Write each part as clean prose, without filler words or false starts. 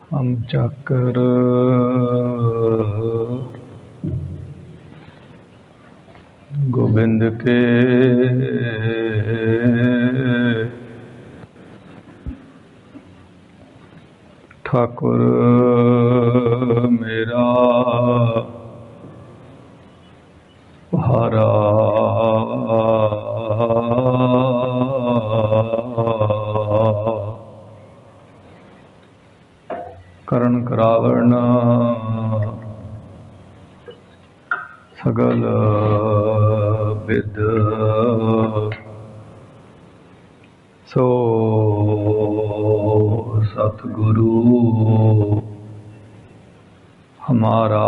हम चक्र गोविंद के ठाकुर मेरा हारा करण करावण सगल विद सो सतगुरु हमारा।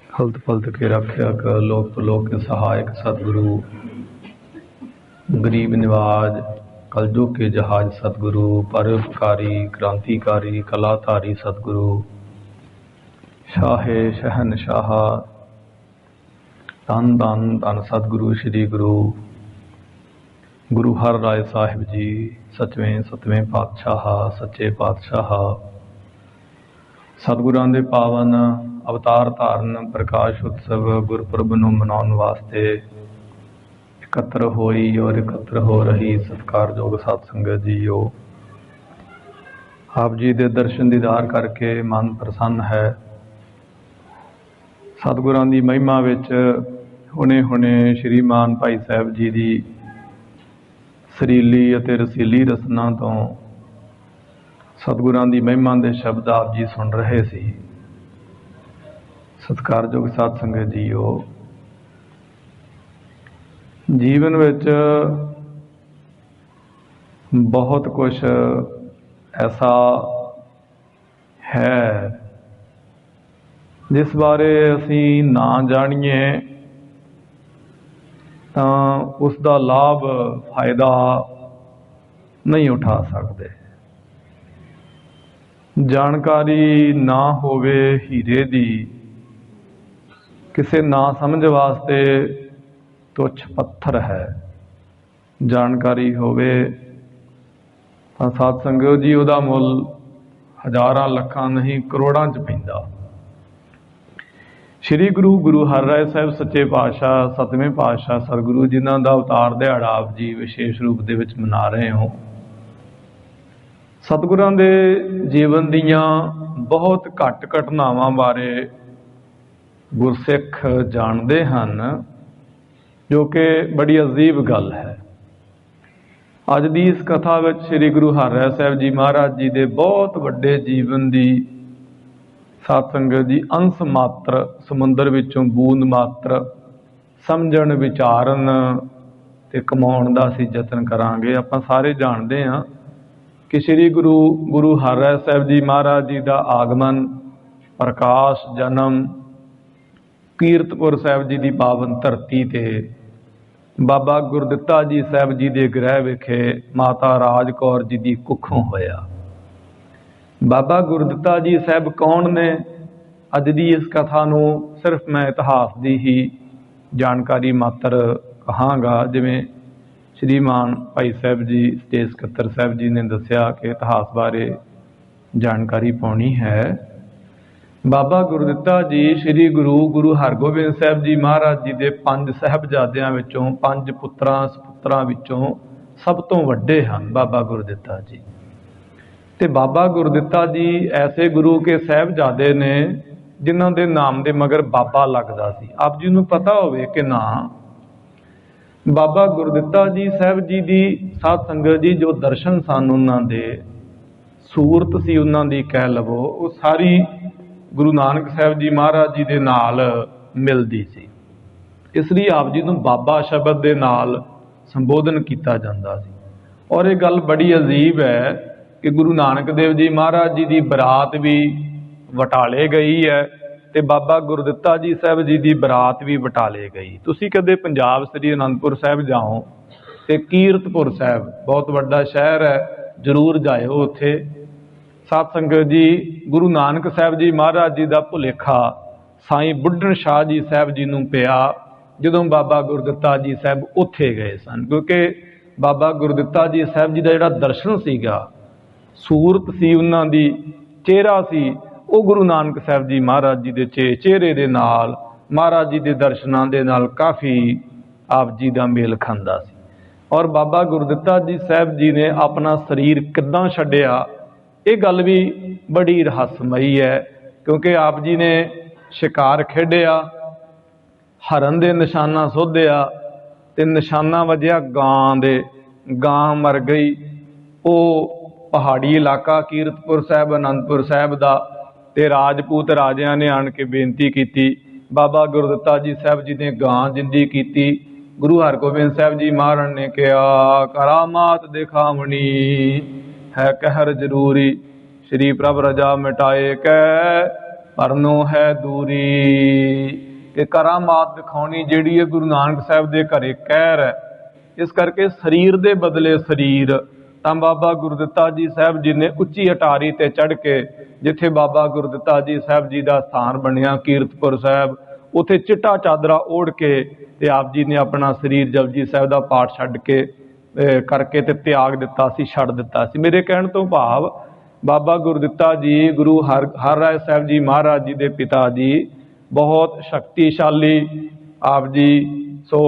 हल्त पलत के रक्षक लोक पलोक के सहायक सतगुरु गरीब निवाज कलयुग के जहाज सतगुरु परोपकारी क्रांतिकारी कलाधारी सतगुरु शाहे शहनशाह धन धन धन सतगुरु श्री गुरु गुरु हर राय साहिब जी सतवें पातशाह सच्चे पातशाह सतगुरां दे पावन अवतार धारण प्रकाश उत्सव गुरपुरब नूं मनाउण वास्ते एकत्र होई और एकत्र हो रही सत्कारयोग सत संगत जीओ, आप जी दे दर्शन दीदार करके मन प्रसन्न है। सतगुरां दी महिमा विच हुणे हुणे श्रीमान भाई साहब जी दी सरीली अते रसीली रसना तो सतगुरां दी महिमा दे शब्द आप जी सुन रहे सी। सत्कारयोग सत संगत जीओ, जीवन विच बहुत कुछ ऐसा है जिस बारे असी ना जानिए तो उसका लाभ फायदा नहीं उठा सकते। जानकारी ना होवे हीरे दी किसे ना समझ वास्ते तुच्छ पत्थर है, जानकारी होवे तो सत संगत जी उहदा मुल हज़ारां लखां नहीं करोड़ां च पैंदा। श्री गुरु गुरु हर राय साहब सच्चे पातशाह सतवें पातशाह सतगुरु जिन्हां दा अवतार दिहाड़ा आप जी विशेष रूप दे विच मना रहे हो। सतगुरां दे जीवन दीयां बहुत घट घटनावां बारे गुरसिख जानते हैं, जो कि बड़ी अजीब गल है। अज की इस कथा में श्री गुरु हरराय साहब जी महाराज जी के बहुत वड्डे जीवन की सत संगत जी अंश मात्र समुंदर विचों बूंद मात्र समझण विचारन ते कमाउण दा असीं यतन करांगे। आपां सारे जानते हैं कि श्री गुरु गुरु हरराय साहब जी महाराज जी का आगमन प्रकाश जन्म कीरतपुर साहब जी की पावन धरती ते बाबा गुरदित्ता जी साहब जी के गृह विखे माता राज कौर जी की कुखों होया। बाबा गुरदित्ता जी साहब कौन ने? अज की इस कथा नूं सिर्फ मैं इतिहास की ही जानकारी मात्र कहांगा। जिवें श्रीमान भाई साहब जी स्टेज सकत्तर साहब जी ने दसिया कि इतिहास बारे जानकारी पाउणी है। बाबा गुरदित्ता जी श्री गुरु गुरु हरगोबिंद साहब जी महाराज जी के 5 साहबजादियां विचों 5 पुत्रां सपुत्रां विचों सब तो वड्डे हैं बाबा गुरदित्ता जी। ते बाबा गुरदित्ता जी ऐसे गुरु के साहबजादे ने जिन्हां दे नाम दे मगर बाबा लगदा सी। आप जी नूं पता होवे कि ना बाबा गुरदित्ता जी साहब जी की साध संगत जी जो दर्शन सन उन्हां दे सूरत सी उन्हां दी कह लवो वो सारी गुरु नानक साहब जी महाराज जी के नाल मिलती सी। इसलिए आप जी नूं बाबा शब्द के नाल संबोधन किया जाता सी। और ये गल बड़ी अजीब है कि गुरु नानक देव जी महाराज जी की बरात भी वटाले गई है ते बाबा गुरदित्ता जी साहब जी की बरात भी वटाले गई। तुसीं कदे पंजाब श्री आनंदपुर साहब जाओ तो कीरतपुर साहब बहुत वड्डा शहर है, जरूर जाओ उत्थे। सत संगत जी गुरु नानक साहब जी महाराज जी का भुलेखा साईं बुढ़न शाह जी साहब जी नूं पिया जदों बाबा गुरदित्ता जी साहब उत्थे गए सन, क्योंकि बाबा गुरदित्ता जी साहब जी का जिहड़ा दर्शन सीगा, सूरत सी उन्हां दी, चेहरा सी, वो गुरु नानक साहब जी महाराज जी के चेहरे दे नाल, महाराज जी के दर्शनां दे नाल काफ़ी आप जी का मेल खांदा सी। और बाबा गुरदित्ता जी साहब जी ने अपना शरीर किद्दां छड्डिया, ये गल भी बड़ी रहस्यमयी है, क्योंकि आप जी ने शिकार खेडिया, हरन दे निशाना सोधिया ते निशाना वजया गां दे, गां मर गई। वो पहाड़ी इलाका कीरतपुर साहब आनंदपुर साहब का, ते राजपूत राजिਆਂ ने आन के बेनती की, बाबा गुरदित्ता जी साहब जी ने गां जिंदी की। गुरु हरगोबिंद साहब जी महाराज ने कहा, करामात दिखावनी है कहर जरूरी, श्री प्रभ रजा मिटाए कह परनो है दूरी। कि करामात दिखानी जिहड़ी है गुरु नानक साहब के घरे कहर है, इस करके शरीर के बदले शरीर। तो बाबा गुरदित्ता जी साहब जी ने उच्ची अटारी ते चढ़ के, जिथे बाबा गुरदित्ता जी साहब जी का स्थान बनया कीरतपुर साहब, उत्थे चिट्टा चादरा ओढ़ के ते आप जी ने अपना शरीर जपजी साहब का पाठ छड्ड के करके ते त्याग दिता सी, छड्ड दिता सी। मेरे कहण तो भाव बाबा गुरदित्ता जी गुरु हर राय साहब जी महाराज जी के पिता जी बहुत शक्तिशाली आप जी, सो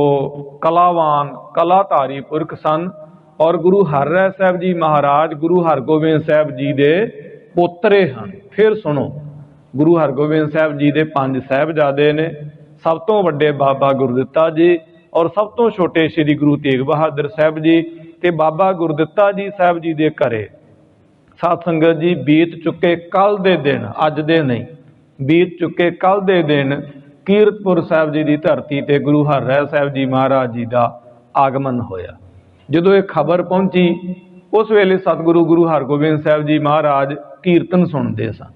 कलावान कलाधारी पुरख सन। और गुरु हर राय साहब जी महाराज गुरु हरगोबिंद साहब जी के पोतरे हैं। फिर सुनो, गुरु हरगोबिंद साहब जी के 5 साहिबजादे ने, सब तो वड्डे बाबा गुरदित्ता जी और सब तो छोटे श्री गुरु तेग बहादुर साहब जी। ते बाबा गुरदित्ता जी साहब जी के घरे साध संगत जी बीत चुके कल दे दिन, अज दे नहीं, बीत चुके कल दे दिन कीरतपुर साहब जी की धरती ते गुरु हर राय साहब जी महाराज जी का आगमन होया। जदों ये खबर पहुंची, उस वेले सतगुरु गुरु हरगोबिंद साहब जी महाराज कीर्तन सुनते सन,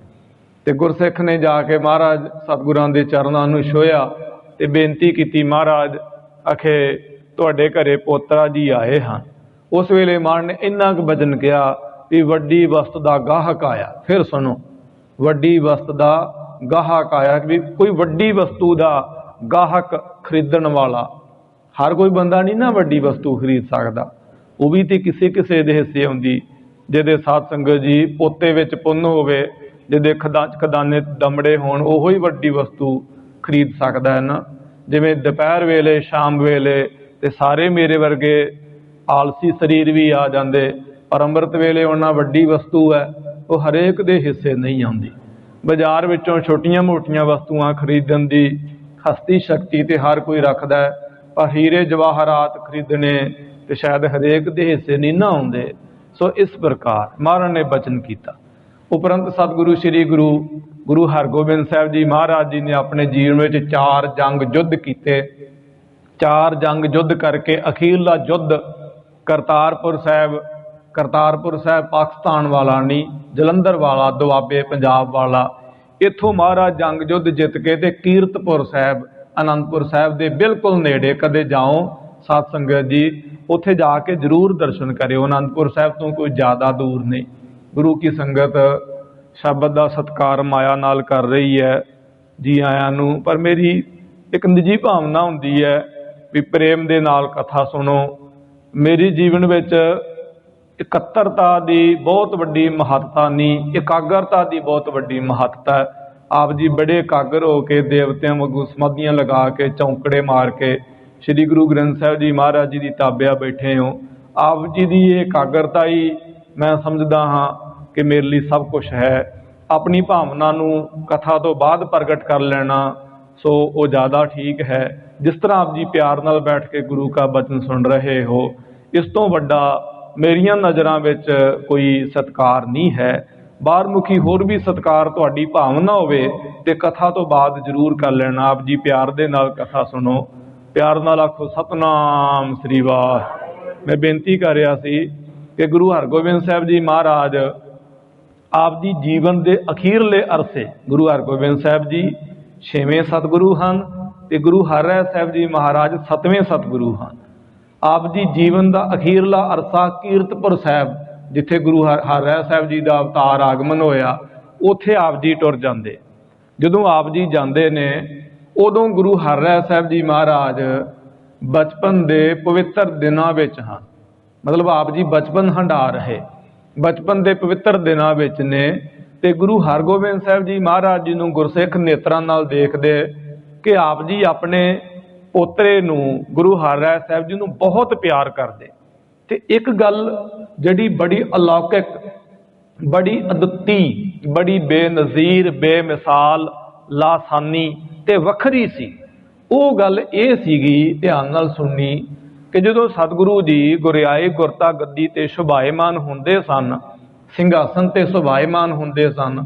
ते गुरसिख ने जाके महाराज सतगुरां दे चरनां नूं छोया ते बेनती की, महाराज आखे तुहाडे घरे पोतरा जी आए हैं। उस वेले महाराज ने इन्ना क वचन कहा भी वड्डी वस्त का गाहक आया। फिर सुनो, वड्डी वस्त का गाहक आया, भी कोई वड्डी वस्तु का गाहक खरीदण वाला, हर कोई बंदा नहीं ना वड्डी वस्तु खरीद सकता, वो भी तो किसी किसी दे हिस्से आउंदी। जिहदे साध संगत जी पोते विच पुन्न होवे, जिहदे खदाने दमड़े होण, ओहो ही वड्डी वस्तु खरीद सकदा है ना। जिवें दोपहर वेले शाम वेले ते सारे मेरे वर्गे आलसी शरीर भी आ जाते, पर अंमृत वेले उन्ना वड्डी वस्तु है वो हरेक दे हिस्से नहीं आउंदी। बाजार विचों छोटियां मोटियां वस्तुआं खरीदण दी हस्ती शक्ति ते हर कोई रखदा है, पर हीरे जवाहरात खरीदने ते शायद हरेक दे हिस्से नहीं ना आउंदे। सो इस प्रकार महाराज ने बचन किया। उपरंत सतगुरु श्री गुरु हरगोबिंद साहब जी महाराज जी ने अपने जीवन में 4 जंग युद्ध किए। 4 जंग युद्ध करके अखीरला युद्ध करतारपुर साहब पाकिस्तान वाला नहीं, जलंधर वाला, दुआबे पंजाब वाला, इत्थों महाराज जंग युद्ध जित के ते कीरतपुर साहब आनंदपुर साहब के बिल्कुल नेड़े कदे जाओ साध संगत जी, उत्थे जाके जरूर दर्शन करियो। आनंदपुर साहब तो कोई ज़्यादा दूर नहीं। गुरु की संगत शब्द का सत्कार माया नाल कर रही है जी आयां नूं, पर मेरी एक निजी भावना हुंदी है भी प्रेम दे नाल कथा सुनो। मेरी जीवन विच इकत्तरता की बहुत वड्डी महत्ता नहीं, एकाग्रता की बहुत वड्डी महत्ता है। आप जी बड़े एकाग्र होकर देवतियां वांगू समाधियां लगा के चौंकड़े मार के श्री गुरु ग्रंथ साहब जी महाराज जी की ताबिया बैठे हो। आप जी की ये एकाग्रता ही मैं समझदा हाँ कि मेरे लिए सब कुछ है। अपनी भावना नूं कथा तो बाद प्रगट कर लेना सो वो ज़्यादा ठीक है। जिस तरह आप जी प्यार नाल बैठ के गुरु का वचन सुन रहे हो, इस तो वड्डा मेरिया नज़रां विच कोई सत्कार नहीं है। बाहर मुखी होर भी सत्कार तुहाडी भावना होवे ते कथा तो बाद जरूर कर लेना। आप जी प्यार दे नाल कथा सुनो, प्यार नाल आखो सतनाम श्री वाह। मैं बेनती कर रहा सी कि गुरु हरगोबिंद साहब जी महाराज आप जी जीवन के अखीरले अरसे, गुरु हरगोबिंद साहब जी 6वें सतगुरु हैं ते गुरु हर राय साहब जी महाराज 7वें सतगुरु हैं। आप जी जीवन का अखीरला अरसा कीरतपुर साहब जिथे गुरु हर राय साहब जी का अवतार आगमन होया, उत्थे आप जी टुर जाते। जदों आप जी जाते ने उदों गुरु हर राय साहब जी महाराज बचपन के पवित्र दिनों विच हाँ, मतलब आप जी बचपन हंडा रहे, बचपन के पवित्र दिनों विच ने ते गुरु हरगोबिंद साहब जी महाराज जी नूं गुरसिख नेत्रां नाल देखदे कि आप जी अपने पोतरे नूं गुरु हरराय साहब जी नूं बहुत प्यार करदे। ते एक गल जिहड़ी बड़ी अलौकिक, बड़ी अदुੱਤੀ, बड़ी बेनज़ीर, बेमिसाल, लासानी ते वखरी सी, वो गल ये सीगी, ध्यान नाल सुननी, कि जदों सतगुरु जी गुरियाई गुरता गद्दी ते शोभाएमान हुंदे सन, सिंघासन ते शोभाएमान हुंदे सन,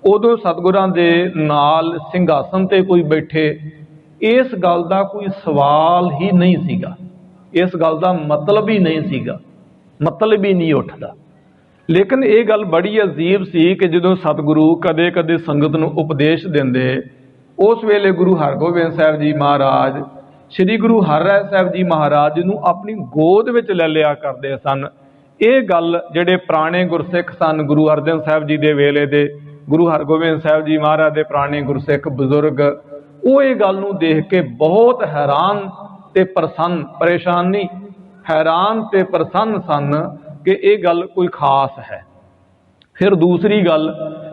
उदों सतगुरां दे नाल सिंघासन ते कोई बैठे, इस गल दा कोई सवाल ही नहीं सीगा, इस गल दा मतलब ही नहीं सीगा, मतलब ही नहीं उठदा। लेकिन ये गल बड़ी अजीब सी कि जदों सतगुरु कदे कदे संगत नूं उपदेश देंदे, उस वेले गुरु हरगोबिंद साहब जी महाराज श्री गुरु हरराय साहब जी महाराज नूं अपनी गोद विच ले लिया करदे सन। ये गल जिहड़े पुराने गुरसिख सन, गुरु अर्जन साहब जी दे वेले दे, गुरु हरगोबिंद साहब जी महाराज दे पुराने गुरसिख बजुर्ग, वो ये गल नूं देख के बहुत हैरान ते प्रसन्न, परेशान नहीं, हैरान ते प्रसन्न सन कि ये गल कोई खास है। फिर दूसरी गल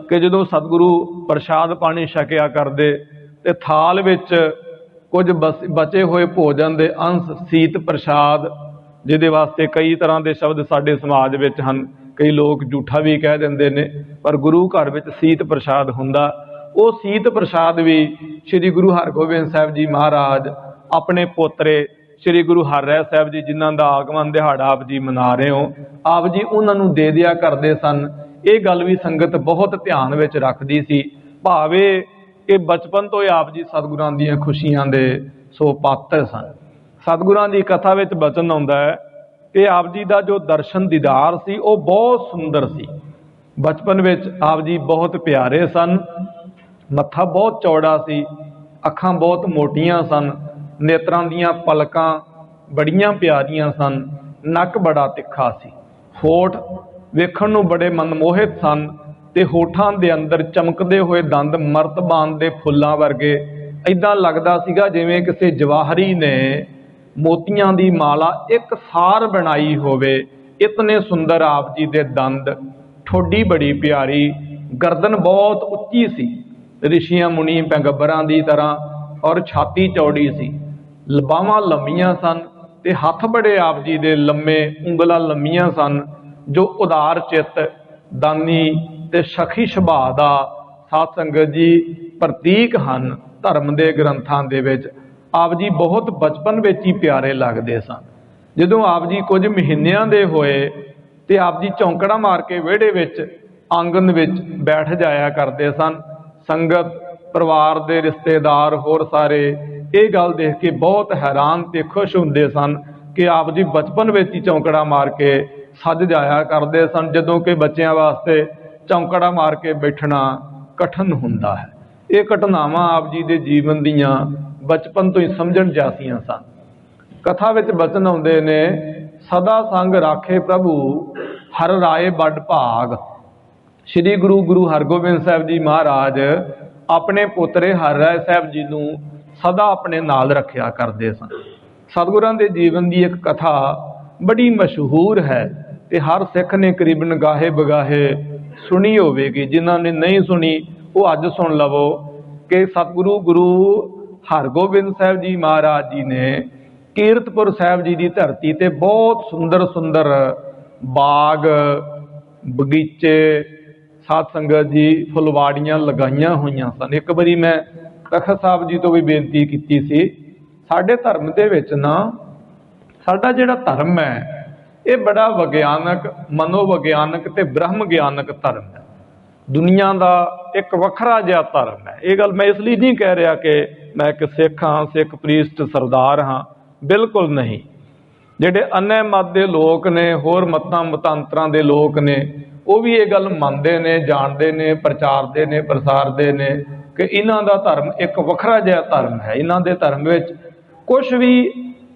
कि जदों सतगुरु प्रसाद पानी छकिया करदे ते थाल विच कुछ बचे हुए भोजन के अंश सीत प्रसाद, जिहदे वास्ते कई तरह के शब्द साडे समाज विच हन, कई लोग झूठा भी कह देंदे ने, पर गुरु घर विच सीत प्रसाद हुंदा। वो सीत प्रसाद भी श्री गुरु हरगोबिंद साहब जी महाराज अपने पोतरे श्री गुरु हरराय साहब जी, जिन्हां दा आगमन दिहाड़ा आप जी मना रहे हो, आप जी उन्हां नूं दे दिया करदे सन। ये गल भी संगत बहुत ध्यान विच रखदी सी, भावे कि बचपन तो ही आप जी सतगुरां दीयां खुशियां दे सो पात्र सन। सतगुरां दी कथा विच बचन आउंदा है कि आप जी दा जो दर्शन दीदार सी वो बहुत सुंदर सी। बचपन विच आप जी बहुत प्यारे सन, मत्था बहुत चौड़ा सी, अखां बहुत मोटियां सन, नेत्रां दीयां पलकां बड़ियां प्यारियां सन, नक बड़ा तिखा सी, होठ वेखण नूं बड़े मनमोहित सन ते होठां दे अंदर चमकदे होए दंद मर्तबान दे फुल्लां वर्गे, इदां लगदा सीगा जिवें किसी जवाहरी ने मोतियां दी माला एक सार बनाई होवे। इतने सुंदर आप जी दे दंद, ठोडी बड़ी प्यारी, गर्दन बहुत उच्ची सी, ऋषियां मुनि पैगंबरां दी तरह, और छाती चौड़ी सी, बाहां लंबियां सन ते हथ बड़े आप जी दे लम्मे, उंगलां लंबियां सन, जो उदार चित, दानी ते सखी सुभाअ दा साध संगत जी प्रतीक हन। धर्म के ग्रंथां दे विच आप जी बहुत बचपन विच ही प्यारे लगदे सन। जदों आप जी कुछ महीनिਆਂ दे होए ते आप जी चौंकड़ा मार के विहड़े विच आंगन विच बैठ जाया करदे सन। संगत, परिवार दे रिश्तेदार, होर सारे ये गल देख के बहुत हैरान ते खुश हुंदे सन कि आप जी बचपन विच ही चौंकड़ा मार के सज जाया करदे सन, जदों कि बच्चों वास्ते चौंकड़ा मार के बैठना कठिन हुंदा है। ये घटनावां आप जी दे जीवन दीयां बचपन तो ही समझण जासियां सन। कथा विच बचन आउंदे ने, सदा संग राखे प्रभु हर राय बड़ भाग। श्री गुरु हरगोबिंद साहब जी महाराज अपने पोतरे हरराय साहब जी नूं सदा अपने नाल रखिया करदे सन। सतगुरां दे जीवन की एक कथा बड़ी मशहूर है ते हर सिख ने करीबन गाहे बगाहे सुनी होवेगी। जिन्हां ने नहीं सुनी वो अज सुन लवो कि सतगुरु गुरु हरगोबिंद साहब जी महाराज जी ने कीरतपुर साहब जी की धरती ते बहुत सुंदर सुंदर बाग, बगीचे, साध संगत जी फुलवाड़ियां लगाइया हुई सन। एक बारी मैं तखत साहब जी तो भी बेनती की सी, साडे धर्म दे विच ना, साडा जिहड़ा धर्म है ये बड़ा विग्यानक, मनोविग्यानक ते ब्रह्म ज्ञानक धर्म है। दुनिया का एक वखरा जिहा धर्म है। ये गल मैं इसलिए नहीं कह रहा कि मैं एक सिख हाँ, सिख प्रीस्ट सरदार हाँ, बिल्कुल नहीं। जिहड़े अन्य मत के लोग ने, होर मतां मतांतरां दे लोग ने, वो भी ये गल मनते ने, जानते ने, प्रचारते ने, प्रसारते ने कि इन्हां दा धर्म एक वखरा जिहा धर्म है। इन्हां दे धर्म विच कुछ भी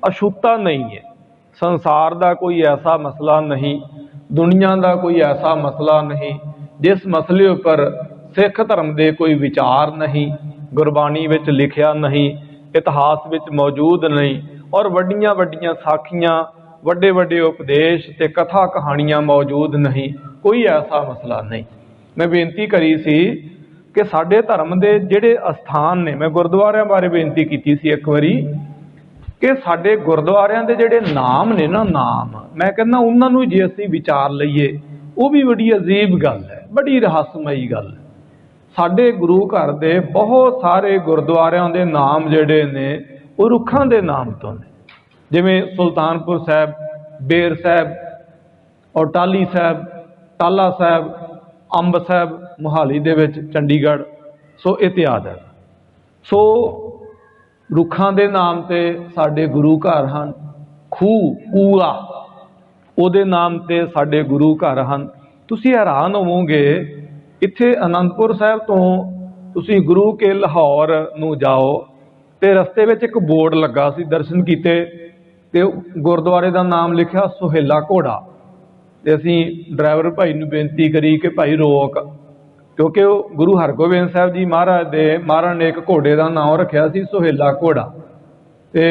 अछूता नहीं है। संसार का कोई ऐसा मसला नहीं, दुनिया का कोई ऐसा मसला नहीं जिस मसले उपर सिख धर्म के कोई विचार नहीं, गुरबाणी विच लिखिया नहीं, इतिहास विच मौजूद नहीं, और वड्डियां वड्डियां साखियां ਵੱਡੇ ਵੱਡੇ ਉਪਦੇਸ਼ ਤੇ ਕਥਾ ਕਹਾਣੀਆਂ ਮੌਜੂਦ ਨਹੀਂ, ਕੋਈ ਐਸਾ ਮਸਲਾ ਨਹੀਂ। ਮੈਂ ਬੇਨਤੀ ਕਰੀ ਸੀ ਕਿ ਸਾਡੇ ਧਰਮ ਦੇ ਜਿਹੜੇ ਅਸਥਾਨ ਨੇ, ਮੈਂ ਗੁਰਦੁਆਰਿਆਂ ਬਾਰੇ ਬੇਨਤੀ ਕੀਤੀ ਸੀ ਇੱਕ ਵਾਰੀ, ਕਿ ਸਾਡੇ ਗੁਰਦੁਆਰਿਆਂ ਦੇ ਜਿਹੜੇ ਨਾਮ ਨੇ ਨਾ, ਨਾਮ ਮੈਂ ਕਹਿੰਦਾ ਉਹਨਾਂ ਨੂੰ ਜੇ ਅਸੀਂ ਵਿਚਾਰ ਲਈਏ, ਉਹ ਵੀ ਬੜੀ ਅਜੀਬ ਗੱਲ ਹੈ, ਬੜੀ ਰਹੱਸਮਈ ਗੱਲ ਹੈ। ਸਾਡੇ ਗੁਰੂ ਘਰ ਦੇ ਬਹੁਤ ਸਾਰੇ ਗੁਰਦੁਆਰਿਆਂ ਦੇ ਨਾਮ ਜਿਹੜੇ ਨੇ ਉਹ ਰੁੱਖਾਂ ਦੇ ਨਾਮ ਤੋਂ ਨੇ, ਜਿਵੇਂ ਸੁਲਤਾਨਪੁਰ ਸਾਹਿਬ, ਬੇਰ ਸਾਹਿਬ, ਔਰ ਟਾਹਲੀ ਸਾਹਿਬ, ਟਾਹਲਾ ਸਾਹਿਬ, ਅੰਬ ਸਾਹਿਬ ਮੋਹਾਲੀ ਦੇ ਵਿੱਚ, ਚੰਡੀਗੜ੍ਹ, ਸੋ ਇਤਿਆਦ ਹੈ। ਸੋ ਰੁੱਖਾਂ ਦੇ ਨਾਮ ਤੇ ਸਾਡੇ ਗੁਰੂ ਘਰ ਹਨ। ਖੂਹ, ਕੂਆ, ਉਹਦੇ ਨਾਮ ਤੇ ਸਾਡੇ ਗੁਰੂ ਘਰ ਹਨ। ਤੁਸੀਂ ਹੈਰਾਨ ਹੋਵੋਗੇ, ਇੱਥੇ ਅਨੰਦਪੁਰ ਸਾਹਿਬ ਤੋਂ ਤੁਸੀਂ ਗੁਰੂ ਕੇ ਲਾਹੌਰ ਨੂੰ ਜਾਓ ਤੇ ਰਸਤੇ ਵਿੱਚ ਇੱਕ ਬੋਰਡ ਲੱਗਾ ਸੀ, ਦਰਸ਼ਨ ਕੀਤੇ ਤੇ ਗੁਰਦੁਆਰੇ ਦਾ ਨਾਮ ਲਿਖਿਆ ਸੁਹੇਲਾ ਘੋੜਾ। ਤੇ ਅਸੀਂ ਡਰਾਈਵਰ ਭਾਈ ਨੂੰ ਬੇਨਤੀ ਕਰੀ ਕਿ ਭਾਈ ਰੋਕ, ਕਿਉਂਕਿ ਉਹ ਗੁਰੂ ਹਰਗੋਬਿੰਦ ਸਾਹਿਬ ਜੀ ਮਹਾਰਾਜ ਨੇ ਇੱਕ ਘੋੜੇ ਦਾ ਨਾਮ ਰੱਖਿਆ ਸੀ ਸੁਹੇਲਾ ਘੋੜਾ। ਤੇ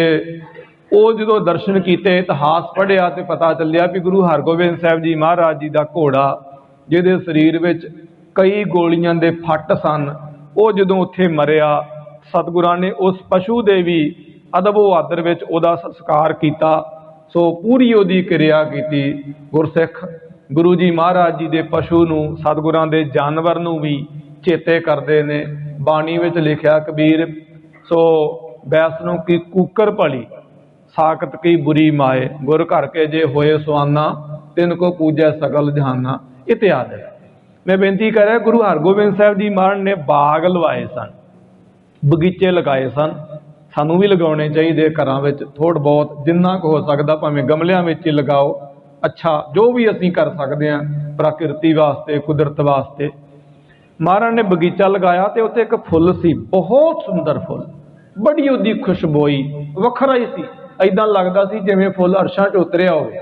ਉਹ ਜਦੋਂ ਦਰਸ਼ਨ ਕੀਤੇ, ਇਤਿਹਾਸ ਪੜ੍ਹਿਆ ਤੇ ਪਤਾ ਚੱਲਿਆ ਵੀ ਗੁਰੂ ਹਰਗੋਬਿੰਦ ਸਾਹਿਬ ਜੀ ਮਹਾਰਾਜ ਜੀ ਦਾ ਘੋੜਾ, ਜਿਹਦੇ ਸਰੀਰ ਵਿੱਚ ਕਈ ਗੋਲੀਆਂ ਦੇ ਫੱਟ ਸਨ, ਉਹ ਜਦੋਂ ਉੱਥੇ ਮਰਿਆ, ਸਤਿਗੁਰਾਂ ਨੇ ਉਸ ਪਸ਼ੂ ਦੇ ਵੀ ਅਦਬੋ ਆਦਰ ਵਿੱਚ ਉਹਦਾ ਸੰਸਕਾਰ ਕੀਤਾ। ਸੋ ਪੂਰੀ ਉਹਦੀ ਕਿਰਿਆ ਕੀਤੀ। ਗੁਰਸਿੱਖ ਗੁਰੂ ਜੀ ਮਹਾਰਾਜ ਜੀ ਦੇ ਪਸ਼ੂ ਨੂੰ, ਸਤਿਗੁਰਾਂ ਦੇ ਜਾਨਵਰ ਨੂੰ ਵੀ ਚੇਤੇ ਕਰਦੇ ਨੇ। ਬਾਣੀ ਵਿੱਚ ਲਿਖਿਆ ਕਬੀਰ, ਸੋ ਬੈਸ ਨੂੰ ਕੀ ਕੂਕਰ ਭਲੀ, ਸਾਕਤ ਕੀ ਬੁਰੀ ਮਾਏ, ਗੁਰ ਘਰ ਕੇ ਜੇ ਹੋਏ ਸੁਆਨਾ, ਤਿੰਨ ਕੋ ਪੂਜੈ ਸਗਲ ਜਹਾਨਾ, ਇਤਿਆਦਿ। ਮੈਂ ਬੇਨਤੀ ਕਰ ਰਿਹਾ, ਗੁਰੂ ਹਰਗੋਬਿੰਦ ਸਾਹਿਬ ਜੀ ਮਹਾਰਾਜ ਨੇ ਬਾਗ ਲਵਾਏ ਸਨ, ਬਗੀਚੇ ਲਗਾਏ ਸਨ। ਸਾਨੂੰ ਵੀ ਲਗਾਉਣੇ ਚਾਹੀਦੇ ਘਰਾਂ ਵਿੱਚ, ਥੋੜ੍ਹਾ ਬਹੁਤ ਜਿੰਨਾ ਕੁ ਹੋ ਸਕਦਾ, ਭਾਵੇਂ ਗਮਲਿਆਂ ਵਿੱਚ ਹੀ ਲਗਾਓ। ਅੱਛਾ, ਜੋ ਵੀ ਅਸੀਂ ਕਰ ਸਕਦੇ ਹਾਂ ਪ੍ਰਕਿਰਤੀ ਵਾਸਤੇ, ਕੁਦਰਤ ਵਾਸਤੇ। ਮਹਾਰਾਜ ਨੇ ਬਗੀਚਾ ਲਗਾਇਆ ਤੇ ਉੱਥੇ ਇੱਕ ਫੁੱਲ ਸੀ, ਬਹੁਤ ਸੁੰਦਰ ਫੁੱਲ, ਬੜੀ ਉਹਦੀ ਖੁਸ਼ਬੋਈ ਵੱਖਰਾ ਹੀ ਸੀ, ਏਦਾਂ ਲੱਗਦਾ ਸੀ ਜਿਵੇਂ ਫੁੱਲ ਅਰਸ਼ਾਂ 'ਚ ਉਤਰਿਆ ਹੋਵੇ।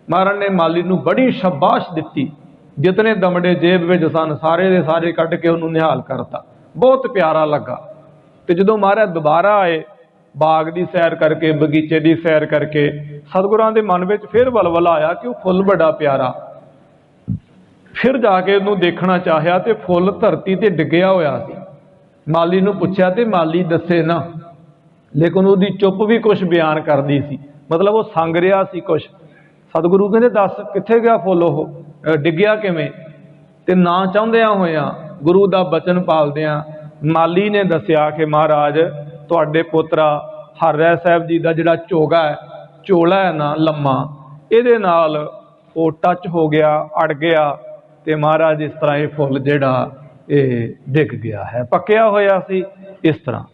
ਮਹਾਰਾਜ ਨੇ ਮਾਲੀ ਨੂੰ ਬੜੀ ਸ਼ਾਬਾਸ਼ ਦਿੱਤੀ, ਜਿਤਨੇ ਦਮੜੇ ਜੇਬ ਵਿੱਚ ਸਨ ਸਾਰੇ ਦੇ ਸਾਰੇ ਕੱਢ ਕੇ ਉਹਨੂੰ ਨਿਹਾਲ ਕਰਤਾ, ਬਹੁਤ ਪਿਆਰਾ ਲੱਗਾ। ਤੇ ਜਦੋਂ ਮਹਾਰਾਜ ਦੁਬਾਰਾ ਆਏ, ਬਾਗ ਦੀ ਸੈਰ ਕਰਕੇ, ਬਗੀਚੇ ਦੀ ਸੈਰ ਕਰਕੇ, ਸਤਿਗੁਰਾਂ ਦੇ ਮਨ ਵਿੱਚ ਫਿਰ ਵਲਵਲਾ ਆਇਆ ਕਿ ਉਹ ਫੁੱਲ ਬੜਾ ਪਿਆਰਾ। ਫਿਰ ਜਾ ਕੇ ਉਹਨੂੰ ਦੇਖਣਾ ਚਾਹਿਆ ਤੇ ਫੁੱਲ ਧਰਤੀ ਤੇ ਡਿੱਗਿਆ ਹੋਇਆ ਸੀ। ਮਾਲੀ ਨੂੰ ਪੁੱਛਿਆ ਤੇ ਮਾਲੀ ਦੱਸੇ ਨਾ, ਲੇਕਿਨ ਉਹਦੀ ਚੁੱਪ ਵੀ ਕੁਛ ਬਿਆਨ ਕਰਦੀ ਸੀ, ਮਤਲਬ ਉਹ ਸੰਗ ਰਿਹਾ ਸੀ ਕੁਛ। ਸਤਿਗੁਰੂ ਕਹਿੰਦੇ ਦੱਸ ਕਿੱਥੇ ਗਿਆ ਫੁੱਲ, ਉਹ ਡਿੱਗਿਆ ਕਿਵੇਂ? ਤੇ ਨਾ ਚਾਹੁੰਦਿਆਂ ਹੋਇਆਂ, ਗੁਰੂ ਦਾ ਬਚਨ ਪਾਲਦਿਆਂ, ਮਾਲੀ ਨੇ ਦੱਸਿਆ ਕਿ ਮਹਾਰਾਜ ਤੁਹਾਡੇ ਪੋਤਰਾ ਹਰਿ ਸਾਹਿਬ ਜੀ ਦਾ ਜਿਹੜਾ ਚੋਗਾ ਹੈ, ਚੋਲਾ ਹੈ ਨਾ ਲੰਮਾ, ਇਹਦੇ ਨਾਲ ਉਹ ਟੱਚ ਹੋ ਗਿਆ, ਅੜ ਗਿਆ ਤੇ ਮਹਾਰਾਜ ਇਸ ਤਰ੍ਹਾਂ ਇਹ ਫੁੱਲ ਜਿਹੜਾ ਇਹ ਡਿੱਗ ਗਿਆ ਹੈ, ਪੱਕਿਆ ਹੋਇਆ ਸੀ ਇਸ ਤਰ੍ਹਾਂ।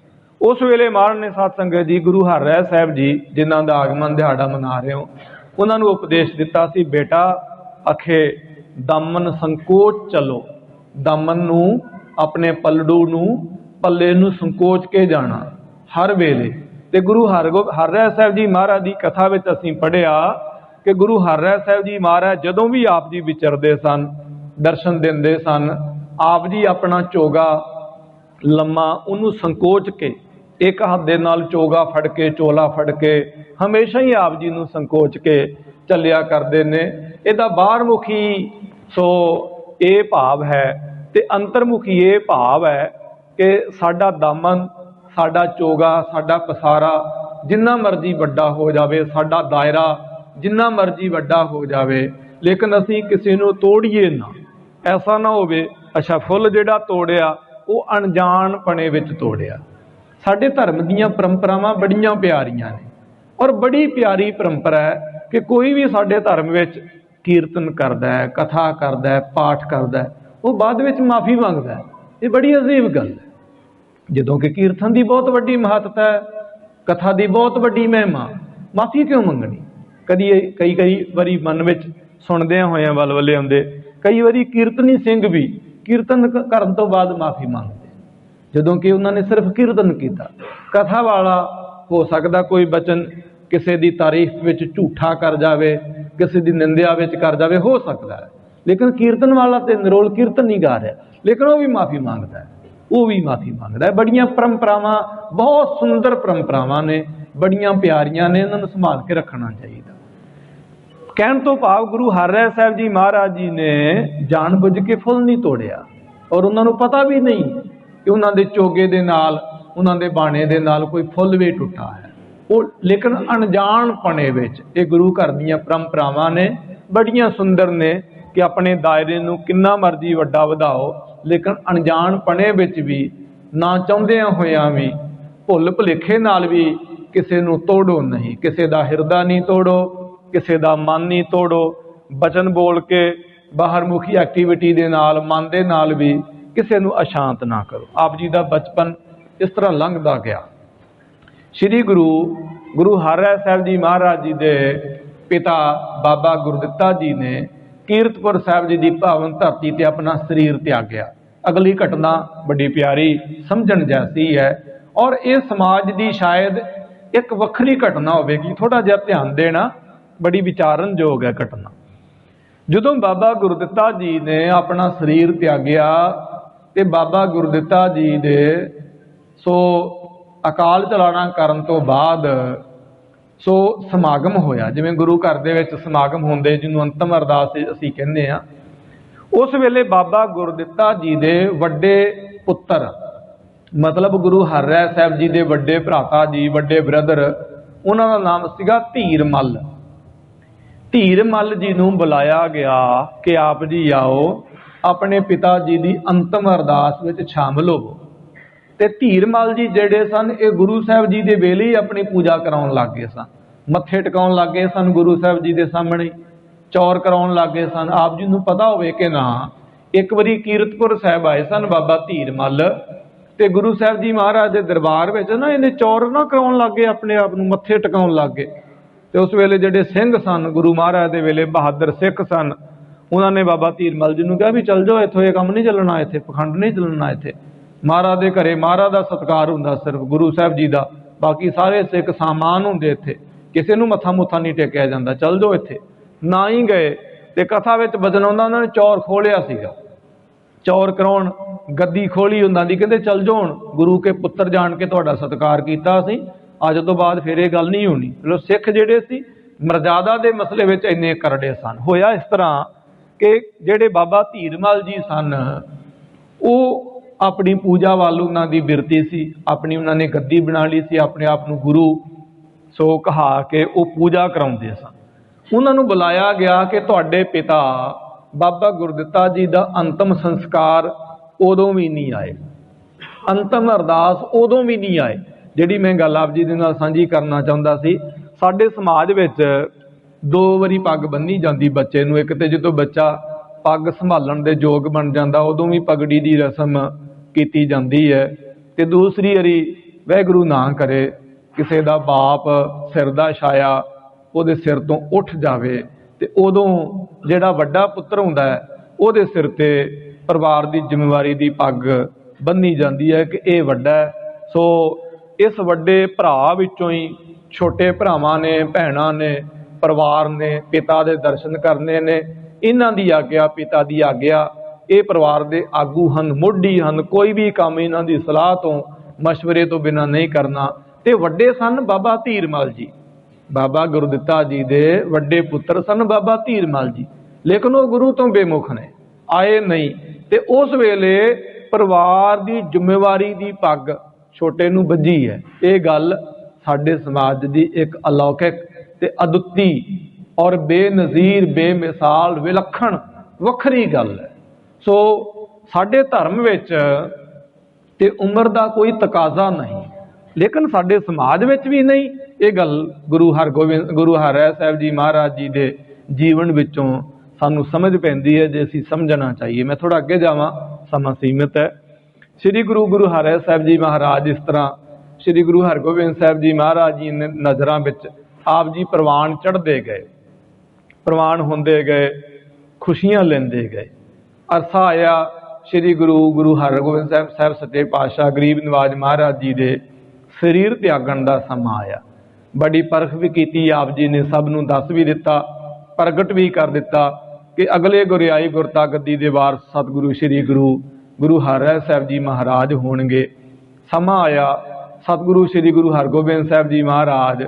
ਉਸ ਵੇਲੇ ਮਹਾਰਾਜ ਨੇ ਸਾਧ ਸੰਗਤ ਜੀ, ਗੁਰੂ ਹਰਿ ਸਾਹਿਬ ਜੀ ਜਿਨ੍ਹਾਂ ਦਾ ਆਗਮਨ ਦਿਹਾੜਾ ਮਨਾ ਰਹੇ ਹੋ, ਉਹਨਾਂ ਨੂੰ ਉਪਦੇਸ਼ ਦਿੱਤਾ ਸੀ, ਬੇਟਾ ਅਖੇ ਦਾਮਨ ਸੰਕੋਚ ਚਲੋ, ਦਾਮਨ ਨੂੰ, ਆਪਣੇ ਪਲੜੂ ਨੂੰ, ਪੱਲੇ ਨੂੰ ਸੰਕੋਚ ਕੇ ਜਾਣਾ ਹਰ ਵੇਲੇ। ਤੇ ਗੁਰੂ ਹਰਿ ਸਾਹਿਬ ਜੀ ਮਹਾਰਾਜ ਦੀ ਕਥਾ ਵਿੱਚ ਅਸੀਂ ਪੜ੍ਹਿਆ ਕਿ ਗੁਰੂ ਹਰਿ ਸਾਹਿਬ ਜੀ ਮਹਾਰਾਜ ਜਦੋਂ ਵੀ ਆਪ ਜੀ ਵਿਚਰਦੇ ਸਨ, ਦਰਸ਼ਨ ਦਿੰਦੇ ਸਨ, ਆਪ ਜੀ ਆਪਣਾ ਚੋਗਾ ਲੰਮਾ ਉਹਨੂੰ ਸੰਕੋਚ ਕੇ, ਇੱਕ ਹੱਥ ਦੇ ਨਾਲ ਚੋਗਾ ਫੜ ਕੇ, ਚੋਲਾ ਫੜ ਕੇ, ਹਮੇਸ਼ਾ ਹੀ ਆਪ ਜੀ ਨੂੰ ਸੰਕੋਚ ਕੇ ਚੱਲਿਆ ਕਰਦੇ ਨੇ। ਇਹਦਾ ਬਾਹਰਮੁਖੀ ਸੋ ਇਹ ਭਾਵ ਹੈ ਤੇ ਅੰਤਰਮੁਖੀ ਇਹ ਭਾਵ ਹੈ ਕਿ ਸਾਡਾ ਦਾਮਨ, ਸਾਡਾ ਚੋਗਾ, ਸਾਡਾ ਪਸਾਰਾ ਜਿੰਨਾ ਮਰਜ਼ੀ ਵੱਡਾ ਹੋ ਜਾਵੇ, ਸਾਡਾ ਦਾਇਰਾ ਜਿੰਨਾ ਮਰਜ਼ੀ ਵੱਡਾ ਹੋ ਜਾਵੇ, ਲੇਕਿਨ ਅਸੀਂ ਕਿਸੇ ਨੂੰ ਤੋੜੀਏ ਨਾ। ਐਸਾ ਨਾ ਹੋਵੇ ਅੱਛਾ ਫੁੱਲ ਜਿਹੜਾ ਤੋੜਿਆ ਉਹ ਅਣਜਾਣਪਣੇ ਵਿੱਚ ਤੋੜਿਆ। ਸਾਡੇ ਧਰਮ ਦੀਆਂ ਪਰੰਪਰਾਵਾਂ ਬੜੀਆਂ ਪਿਆਰੀਆਂ ਨੇ, ਔਰ ਬੜੀ ਪਿਆਰੀ ਪਰੰਪਰਾ ਹੈ ਕਿ ਕੋਈ ਵੀ ਸਾਡੇ ਧਰਮ ਵਿੱਚ ਕੀਰਤਨ ਕਰਦਾ ਹੈ, ਕਥਾ ਕਰਦਾ ਹੈ, ਪਾਠ ਕਰਦਾ ਹੈ, ਉਹ ਬਾਅਦ ਵਿੱਚ ਮਾਫੀ ਮੰਗਦਾ ਹੈ। ਇਹ ਬੜੀ ਅਜੀਬ ਗੱਲ ਹੈ, ਜਦੋਂ ਕਿ ਕੀਰਤਨ ਦੀ ਬਹੁਤ ਵੱਡੀ ਮਹੱਤਤਾ ਹੈ, ਕਥਾ ਦੀ ਬਹੁਤ ਵੱਡੀ ਮਹਿਮਾ, ਮਾਫੀ ਕਿਉਂ ਮੰਗਣੀ? ਕਈ ਵਾਰੀ ਮਨ ਵਿੱਚ ਸੁਣਦਿਆਂ ਹੋਇਆਂ ਵਲਵਲੇ ਆਉਂਦੇ, ਕਈ ਵਾਰੀ ਕੀਰਤਨੀ ਸਿੰਘ ਵੀ ਕੀਰਤਨ ਕਰਨ ਤੋਂ ਬਾਅਦ ਮਾਫੀ ਮੰਗਦੇ, ਜਦੋਂ ਕਿ ਉਹਨਾਂ ਨੇ ਸਿਰਫ ਕੀਰਤਨ ਕੀਤਾ। ਕਥਾ ਵਾਲਾ ਹੋ ਸਕਦਾ ਕੋਈ ਬਚਨ ਕਿਸੇ ਦੀ ਤਾਰੀਫ ਵਿੱਚ ਝੂਠਾ ਕਰ ਜਾਵੇ, ਕਿਸੇ ਦੀ ਨਿੰਦਿਆ ਵਿੱਚ ਕਰ ਜਾਵੇ, ਹੋ ਸਕਦਾ ਹੈ, ਲੇਕਿਨ ਕੀਰਤਨ ਵਾਲਾ ਤੇ ਨਿਰੋਲ ਕੀਰਤਨ ਨਹੀਂ ਗਾ ਰਿਹਾ, ਲੇਕਿਨ ਉਹ ਵੀ ਮਾਫੀ ਮੰਗਦਾ ਹੈ, ਉਹ ਵੀ ਮਾਫੀ ਮੰਗਦਾ ਹੈ। ਬੜੀਆਂ ਪਰੰਪਰਾਵਾਂ, ਬਹੁਤ ਸੁੰਦਰ ਪਰੰਪਰਾਵਾਂ ਨੇ, ਬੜੀਆਂ ਪਿਆਰੀਆਂ ਨੇ, ਇਹਨਾਂ ਨੂੰ ਸੰਭਾਲ ਕੇ ਰੱਖਣਾ ਚਾਹੀਦਾ। कहण तो भाव गुरु हरराय साहब जी महाराज जी ने जान बुझ के फुल नहीं तोड़िया और उन्होंने पता भी नहीं कि उन्होंने चोगे दे नाल उन्होंने बाणे दे नाल कोई फुल भी टुटा है। वो लेकिन अनजाणपणे विच ये गुरु घर दीयां परंपरावां ने बड़ियां सुंदर ने कि अपने दायरे नूं किन्ना मर्जी वड्डा वधाओ लेकिन अनजाणपणे विच भी ना चाहुंदियां होइयां भी भुल भुलेखे नाल भी किसी नूं तोड़ो नहीं, किसी दा हिरदा नहीं तोड़ो, किसी दा मन नहीं तोड़ो। बचन बोल के बाहर मुखी एक्टिविटी दे नाल मन दे नाल भी किसी नूं अशांत ना करो। आप जी दा बचपन इस तरह लंघदा गया। श्री गुरु हरराय साहब जी महाराज जी दे पिता बाबा गुरदित्ता जी ने कीरतपुर साहब जी की पावन धरती ते अपना शरीर त्यागया। अगली घटना बड़ी प्यारी समझण जैसी है और ये समाज की शायद एक वक्री घटना होगी, थोड़ा जिहा ध्यान देना, बड़ी विचारन योग है घटना। जदों बाबा गुरदित्ता जी ने अपना शरीर त्यागया ते बाबा गुरदित्ता जी दे सो अकाल चलाना करन तो बाद सो समागम होया, जिवें गुरु घर दे विच समागम होंदे जिन्हों अंतिम अरदास असीं कहंदे आ। उस वेले बाबा गुरदित्ता जी दे वड्डे पुत्तर मतलब गुरु हरराय साहब जी दे वड्डे भराता जी वड्डे ब्रदर उन्हां दा नाम सीगा धीर मल। धीर मल जी नूं बुलाया गया कि आप जी आओ अपने पिता जी की अंतिम अरदास विच शामिल होवो। ते धीर मल जी जिहड़े सन ये गुरु साहब जी के वेले ही अपनी पूजा कराउण लग गए सन, मत्थे टिकाउण लग गए सन गुरु साहब जी के सामने, चौर कराउण लग गए सन। आप जी नूं पता होवे कि ना, एक बारी कीरतपुर साहब आए सन बाबा धीर मल ते गुरु साहब जी महाराज के दरबार में ना इन्हें चौर ना कराउण लग गए, अपने आप नूं मत्थे टिकाउण लग गए। तो उस वेले जिहड़े सिंह सन गुरु महाराज के वेले बहादुर सिख सन, उन्होंने बाबा धीर मल जी नूं कहा भी चल जाओ, इत्थों ये काम नहीं चलना, इत्थे पखंड नहीं चलना, इत्थे महाराज के घरे महाराज का सत्कार हुंदा सिर्फ गुरु साहब जी का, बाकी सारे सिख सामान हुंदे, इत्थे किसी नूं मत्था मुत्था नहीं टेकिया जाता, चल जाओ इत्थे। ना ही गए तो कथा विच बचन आउंदा उन्होंने चौर खोलिया सीगा, चौर कराउण गद्दी खोली उन्हां दी, कहंदे चल जाओ हुण गुरु के पुत्र जान के तुहाडा सत्कार कीता असीं, अज तो बाद फिर ये गल नहीं होनी। मतलब सिख जिहड़े सी मर्यादा के मसले विच इन्ने करड़े सन। होया इस तरह कि जिहड़े बाबा धीर मल जी सन वो अपनी पूजा वाल उन्हां दी बिरती सी, अपनी उन्होंने गद्दी बना ली सी, अपने आप नूं गुरु सो कहा के वो पूजा कराउंदे सन। उन्होंने बुलाया गया कि तुहाडे पिता बाबा गुरदित्ता जी का अंतिम संस्कार उदों भी नहीं आए, अंतिम अरदास उदों भी नहीं आए। जिहड़ी मैं गल आप जी दे नाल सांझी करना चाहुंदा सी, साडे समाज विच दो वारी पग बन्नी जाती बच्चे नूं, एक तो जदों बच्चा पग संभालण दे योग बन जाता उदों भी पगड़ी की रस्म की जाती है, तो दूसरी वारी वाहिगुरू ना करे किसी का बाप सिर दा छाया उहदे सिर तो उठ जावे तो उदों जिहड़ा वड्डा पुत्र हुंदा है उहदे सिर ते परिवार की जिम्मेवारी की पग बन्नी जाती है कि यह वड्डा है। सो इस वड्डे भरा विचों ही छोटे भरावां ने भैणां ने परिवार ने पिता के दर्शन करने ने, इन्हां दी आग्या पिता की आग्या, ये परिवार के आगू हन, मोढी हन, कोई भी काम इन्हां दी सलाह तो मशवरे तो बिना नहीं करना। ते वड्डे सन बाबा धीर मल जी, बाबा गुरदित्ता जी दे वड्डे पुत्र सन बाबा धीर मल जी, लेकिन वो गुरु तो बेमुख ने, आए नहीं। ते उस वेले परिवार की जिम्मेवारी की पग छोटे नूं बजी है। ये गल साडे समाज की एक अलौकिक ते अदुੱਤੀ और बेनज़ीर बेमिसाल विलखण वखरी गल है। सो साडे धर्म विच ते उम्र का कोई तकाजा नहीं, लेकिन साडे समाज विच भी नहीं। ये गल गुरु हरराय साहब जी महाराज जी के जीवन विचों सानू समझ पैंदी है जे असीं समझना चाहिए। मैं थोड़ा अगे जावां, समा सीमित है। श्री गुरु हरराय साहब जी महाराज इस तरह श्री गुरु हरगोबिंद साहब जी महाराज जी ने नज़रां विच आप जी प्रवान चढ़ते गए, प्रवान होंदे गए, खुशियां लेंदे गए। अरसा आया श्री गुरु हरगोबिंद साहब सच्चे पातशाह गरीब नवाज महाराज जी के शरीर त्यागण का समा आया। बड़ी परख भी की आप जी ने, सब नूं दस भी दिता, प्रगट भी कर दिता कि अगले गुरियाई गुरता गद्दी दे वारस सतगुरु श्री गुरु हरराय साहब जी महाराज होणगे। समा आया, सतगुरु श्री गुरु हरगोबिंद साहब जी महाराज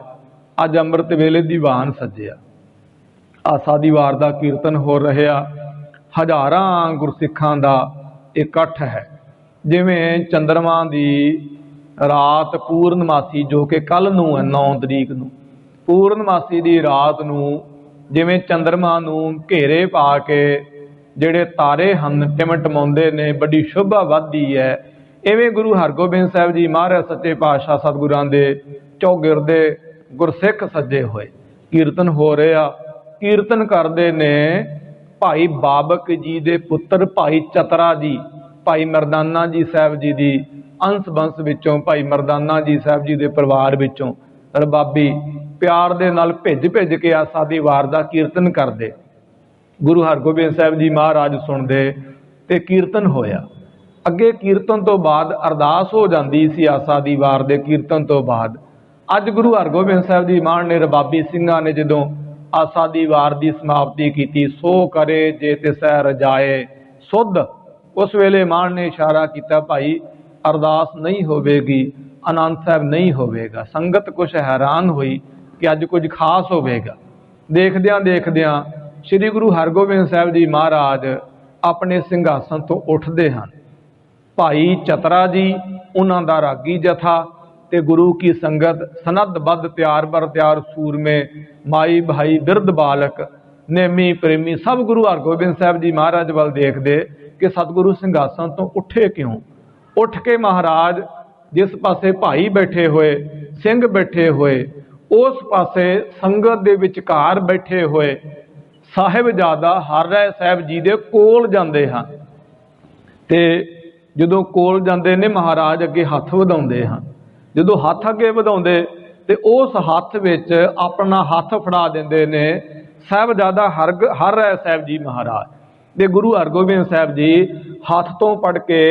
अज अंमृत वेले दीवान सज्जिया। आसा दी वार दा कीर्तन हो रहा, हज़ारां गुरसिखां दा इकट्ठ है। जिवें चंद्रमा दी रात पूर्णमासी जो कि कल नूं है 9 तरीक नूं, पूर्णमासी दी रात नूं जिवें चंद्रमा नूं घेरे पा के जिहड़े तारे हन टिमटमाउंदे ने, बड़ी शोभा वधदी है। इवें गुरु हरगोबिंद साहिब जी महाराज सच्चे पातशाह सतगुरां दे चौगिरदे गुरसिख सजे होए कीर्तन हो रहा। कीर्तन करते ने भाई बाबक जी दे पुत्र भाई चतरा जी, भाई मरदाना जी साहब जी दी अंश बंश विचों, भाई मरदाना जी साहब जी दे परिवार विचों रबाबी प्यार दे नाल भिज भिज के आसा दी वार दा कीर्तन करते। गुरु हरगोबिंद साहब जी महाराज सुनते ते कीर्तन होया। अगे कीर्तन तो बाद अरदास हो जाती सी आसा दी वार दे कीर्तन तो बाद। अज गुरु हरगोबिंद साहब जी महाराज ने रबाबी सिंघां ने जदों आसा दी वार दी समाप्ति की, सो करे जे तिसै रजाए सुध, उस वेले महाराज ने इशारा किया भाई अरदास नहीं होवेगी, आनंद साहब नहीं होवेगा। संगत कुछ हैरान हुई कि अज कुछ खास होवेगा। देखदियां देखदियां श्री गुरु हरगोबिंद साहब जी महाराज अपने सिंघासन तो उठते हैं। भाई चतरा जी उन्हां दा रागी जथा ते गुरु की संगत सनद बद त्यार बर त्यार सूरमे माई भाई बिरध बालक नेमी प्रेमी सब गुरु हरगोबिंद साहब जी महाराज वाल देखते कि सतगुरु सिंघासन तो उठे क्यों। उठ के महाराज जिस पासे भाई बैठे हुए, सिंह बैठे हुए, उस पासे संगत दे विचकार बैठे हुए साहिबजादा हर राय साहब जी दे कोल जाते हैं। ते जदों कोल जाते ने महाराज अगे हथ वधाउंदे हैं। जदों हथ अगे वधाउंदे ते उस हथ विच अपना हथ फड़ा देंदे ने साहिबजादा हर राय साहब जी महाराज ते गुरु हरगोबिंद साहब जी हथ तो पड़ के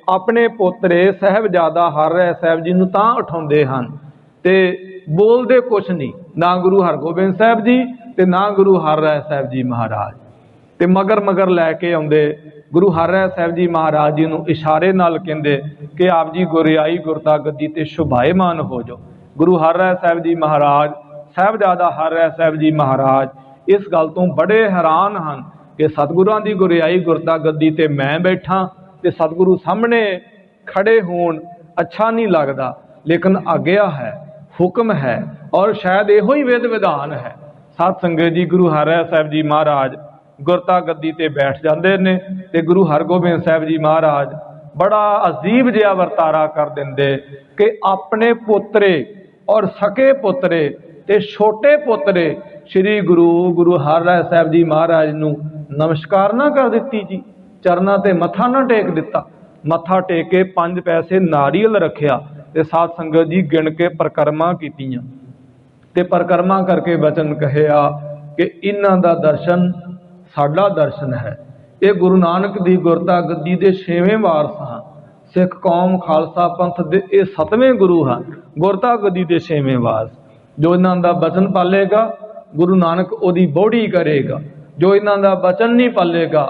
अपने पोतरे साहिबजादा हर राय साहब जी नूं तां उठाउंदे हन ते बोलदे कुछ नहीं, ना गुरु हरगोबिंद साहब जी ते ना गुरु हर राय साहब जी महाराज। ते मगर मगर लैके आउंदे गुरु हर राय साहब जी महाराज जी नूं इशारे नाल कहंदे कि आप जी गुरियाई गुरता गद्दी ते शुभाएमान हो जाओ। गुरु हर राय साहब जी महाराज साहिबजादा हर राय साहब जी महाराज इस गल तो बड़े हैरान हैं कि सतगुरां दी गुरियाई गुरता गद्दी ते मैं बैठा ते सतगुरु सामने खड़े होण अच्छा नहीं लगता, लेकिन आग्या है, हुक्म है और शायद इहो ही विध विधान है। सत संगत जी गुरु हर राय साहब जी महाराज गुरता गद्दी ते बैठ जाते ने ते गुरु हरगोबिंद साहब जी महाराज बड़ा अजीब जिहा वर्तारा कर देंदे कि अपने पोतरे और सके पोतरे ते छोटे पोतरे श्री गुरु हर राय साहब जी महाराज नूं नमस्कार ना कर दित्ती जी, चरना ते मत्था ना टेक दिता। मत्था टेक के 5 पैसे नारियल रखिया ते साध संगत जी गिण के परिक्रमा कीतियां ते परिक्रमा करके वचन कहिया कि इन्हां दा दर्शन साडा दर्शन है। ये गुरु नानक दी गुरता गद्दी दे 6वें वारस हैं। सिख कौम खालसा पंथ दे ये 7वें गुरु हैं, गुरता गद्दी दे 6वें वारस। जो इन्हां दा वचन पालेगा गुरु नानक ओदी बौड़ी करेगा, जो इन्हां दा वचन नहीं पालेगा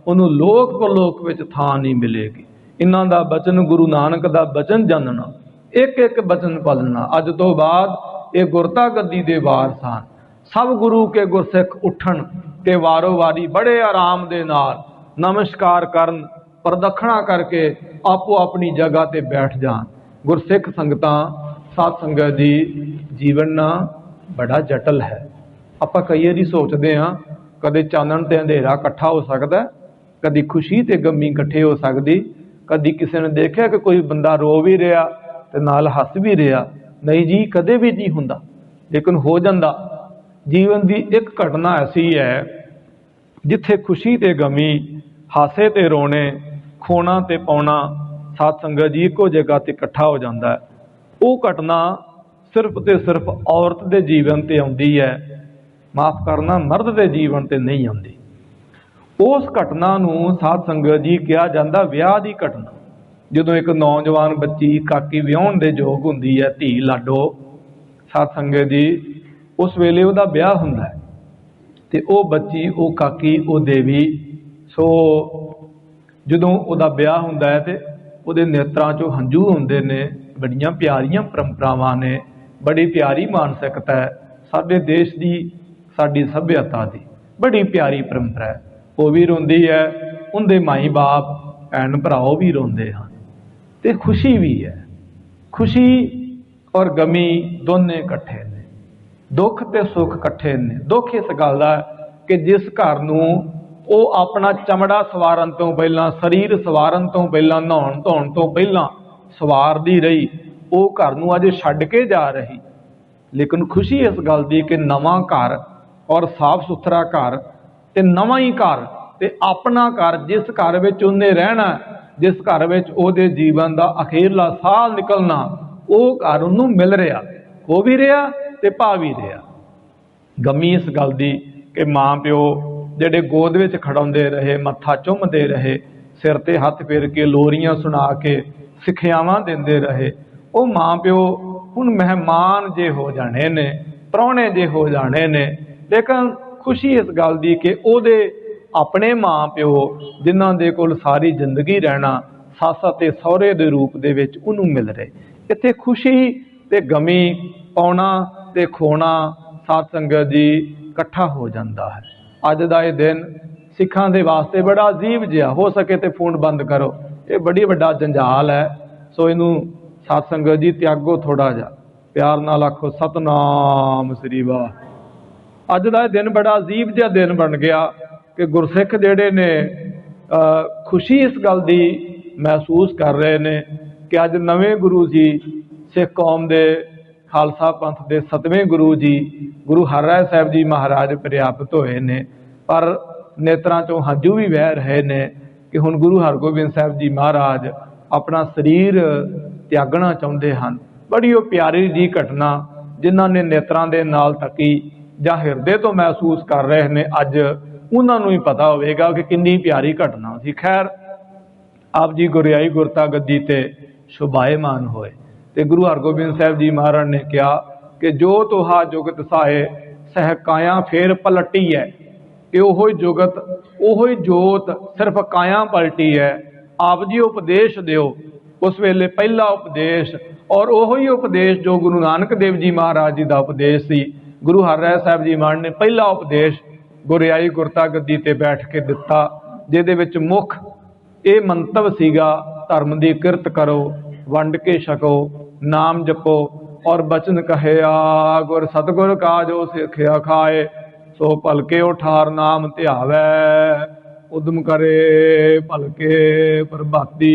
उन्होंने लोक परलोक विच थां नहीं मिलेगी। इन्हां दा वचन गुरु नानक दा वचन जानना, एक एक वचन पालना। अज तो बाद ये गुरता गद्दी दे वारस हैं। सब गुरु के गुरसिख उठन ते वारो वारी बड़े आराम दे नाल नमस्कार करन, प्रदक्षिणा करके आपो अपनी जगह ते बैठ जान। गुरसिख संगतां साध संगत जी जीवन ना बड़ा जटल है। आपां कई वारी सोचते हाँ कदे चानण ते अंधेरा इकट्ठा हो सकता, कदी खुशी ते गमी इकट्ठे हो सकती, कदी किसी ने देखा कि कोई बंदा रो भी रहा ते नाल हस भी रहा। नहीं जी, कदे भी नहीं हुंदा, लेकिन हो जाता। जीवन की एक घटना ऐसी है जिथे खुशी ते गमी, हासे ते रोने, खोना ते पाउना साध संगत जी एको जगह ते इकट्ठा हो जाता है। वो घटना सिर्फ ते सिर्फ औरत के जीवन ते आउंदी है, माफ़ करना मर्द के जीवन ते नहीं आउंदी। उस घटना नूं साध संगत जी कहा जाता विआह की घटना। जदों एक नौजवान बच्ची काकी विआहण दे योग हुंदी है, धी लाडो साध संगत जी, उस वेले उहदा विआह हुंदा है ते वो बच्ची वो काकी वो देवी। सो जदों उहदा विआह हुंदा है ते उहदे नेत्रां चों हंझू हुंदे ने। बड़ियां प्यारियां परंपरावां ने, बड़ी प्यारी मानसिकता है साडे देश की, साडी सभ्यता की। बड़ी प्यारी परंपरा है। वो भी रोंदी है, उनके माई बाप भैन भराओ भी रोंदे हैं, तो खुशी भी है। खुशी और गमी दोने इकट्ठे ने, दुख ते सुख इकट्ठे ने। दुख इस गल का कि जिस घर नूं वो अपना चमड़ा सवारन तो पहला, शरीर सवारन तो पहला, नहाउण धोण तो पहला सवारदी रही, वो घर नूं अज छड्ड के जा रही। लेकिन खुशी इस गल की कि नवां घर और साफ सुथरा घर ते नवां ही घर ते अपना घर, जिस घर विच उन्हें रहना, जिस घर विच उहदे जीवन का अखीरला साह निकलना, वो घर उन्हों मिल रहा, हो भी रहा ते पा भी रहा। गमी इस गल की कि माँ प्यो जिहड़े गोद विच खड़ाउंदे रहे, मत्था चुमदे रहे, सिर ते हथ फेर के लोरियां सुना के सिखियावां देंदे रहे, वो माँ प्यो हुण मेहमान जे हो जाने ने, प्राहुणे जे हो जाने ने। लेकिन खुशी इस गल की कि उहदे अपने माँ प्यो जिन्हां दे कोल सारी जिंदगी रहना, सੱਸ ते सहुरे दे रूप दे विच उहनूं मिल रहे। इत्थे खुशी ते गमी, पाउणा ते खोना साध संगत जी इकट्ठा हो जाता है। अज दा ये दिन सिखां दे वास्ते बड़ा अजीब जिहा, हो सके तो फोन बंद करो, ये बड़ी वड्डा जंजाल है। सो इनू साध संगत जी त्यागो, थोड़ा जा प्यार नाल आखो सतनाम श्री वाह। अज दा दिन बड़ा अजीब जिहा दिन बन गया कि गुरसिख जिहड़े ने खुशी इस गल की महसूस कर रहे हैं कि अज नवे गुरु जी सिख कौम के खालसा पंथ के 7वें गुरु जी गुरु हरराय साहब जी महाराज प्राप्त होए ने। पर नेत्रां चों हंझू भी वह रहे ने कि हुण गुरु हरगोबिंद साहब जी महाराज अपना शरीर त्यागना चाहुंदे हन। बड़ी वो प्यारी जी घटना जिन्हां ने नेत्रां दे नाल तकी जां हिरदे तो महसूस कर रहे हैं, अज उन्होंने ही पता होगा कि कितनी प्यारी घटना सी। खैर आप जी गुरियाई गुरता गद्दी ते शोभायमान होए ते गुरु हरगोबिंद साहब जी महाराज ने कहा कि जो तुहा जुगत साहे सह काया फेर पलटी है, कि ओहो ही जुगत ओहो ही जोत सिर्फ काया पलटी है। आप जी उपदेश दिओ, उस वेले पहला उपदेश और ओहो ही उपदेश जो गुरु नानक देव जी महाराज जी का उपदेश सी। गुरु हरराय साहब जी महाराज ने पहला उपदेश गुरियाई गुरता गद्दी ते बैठ के दिता, जिहदे विच मुख ये मंतव सीगा धर्म की किरत करो, वंड के छको, नाम जपो और बचन कहे आ गुर सतगुर का जो सिखिया खाए, सो भलके उठार नाम ध्यावै, उदम करे भलके प्रभाती,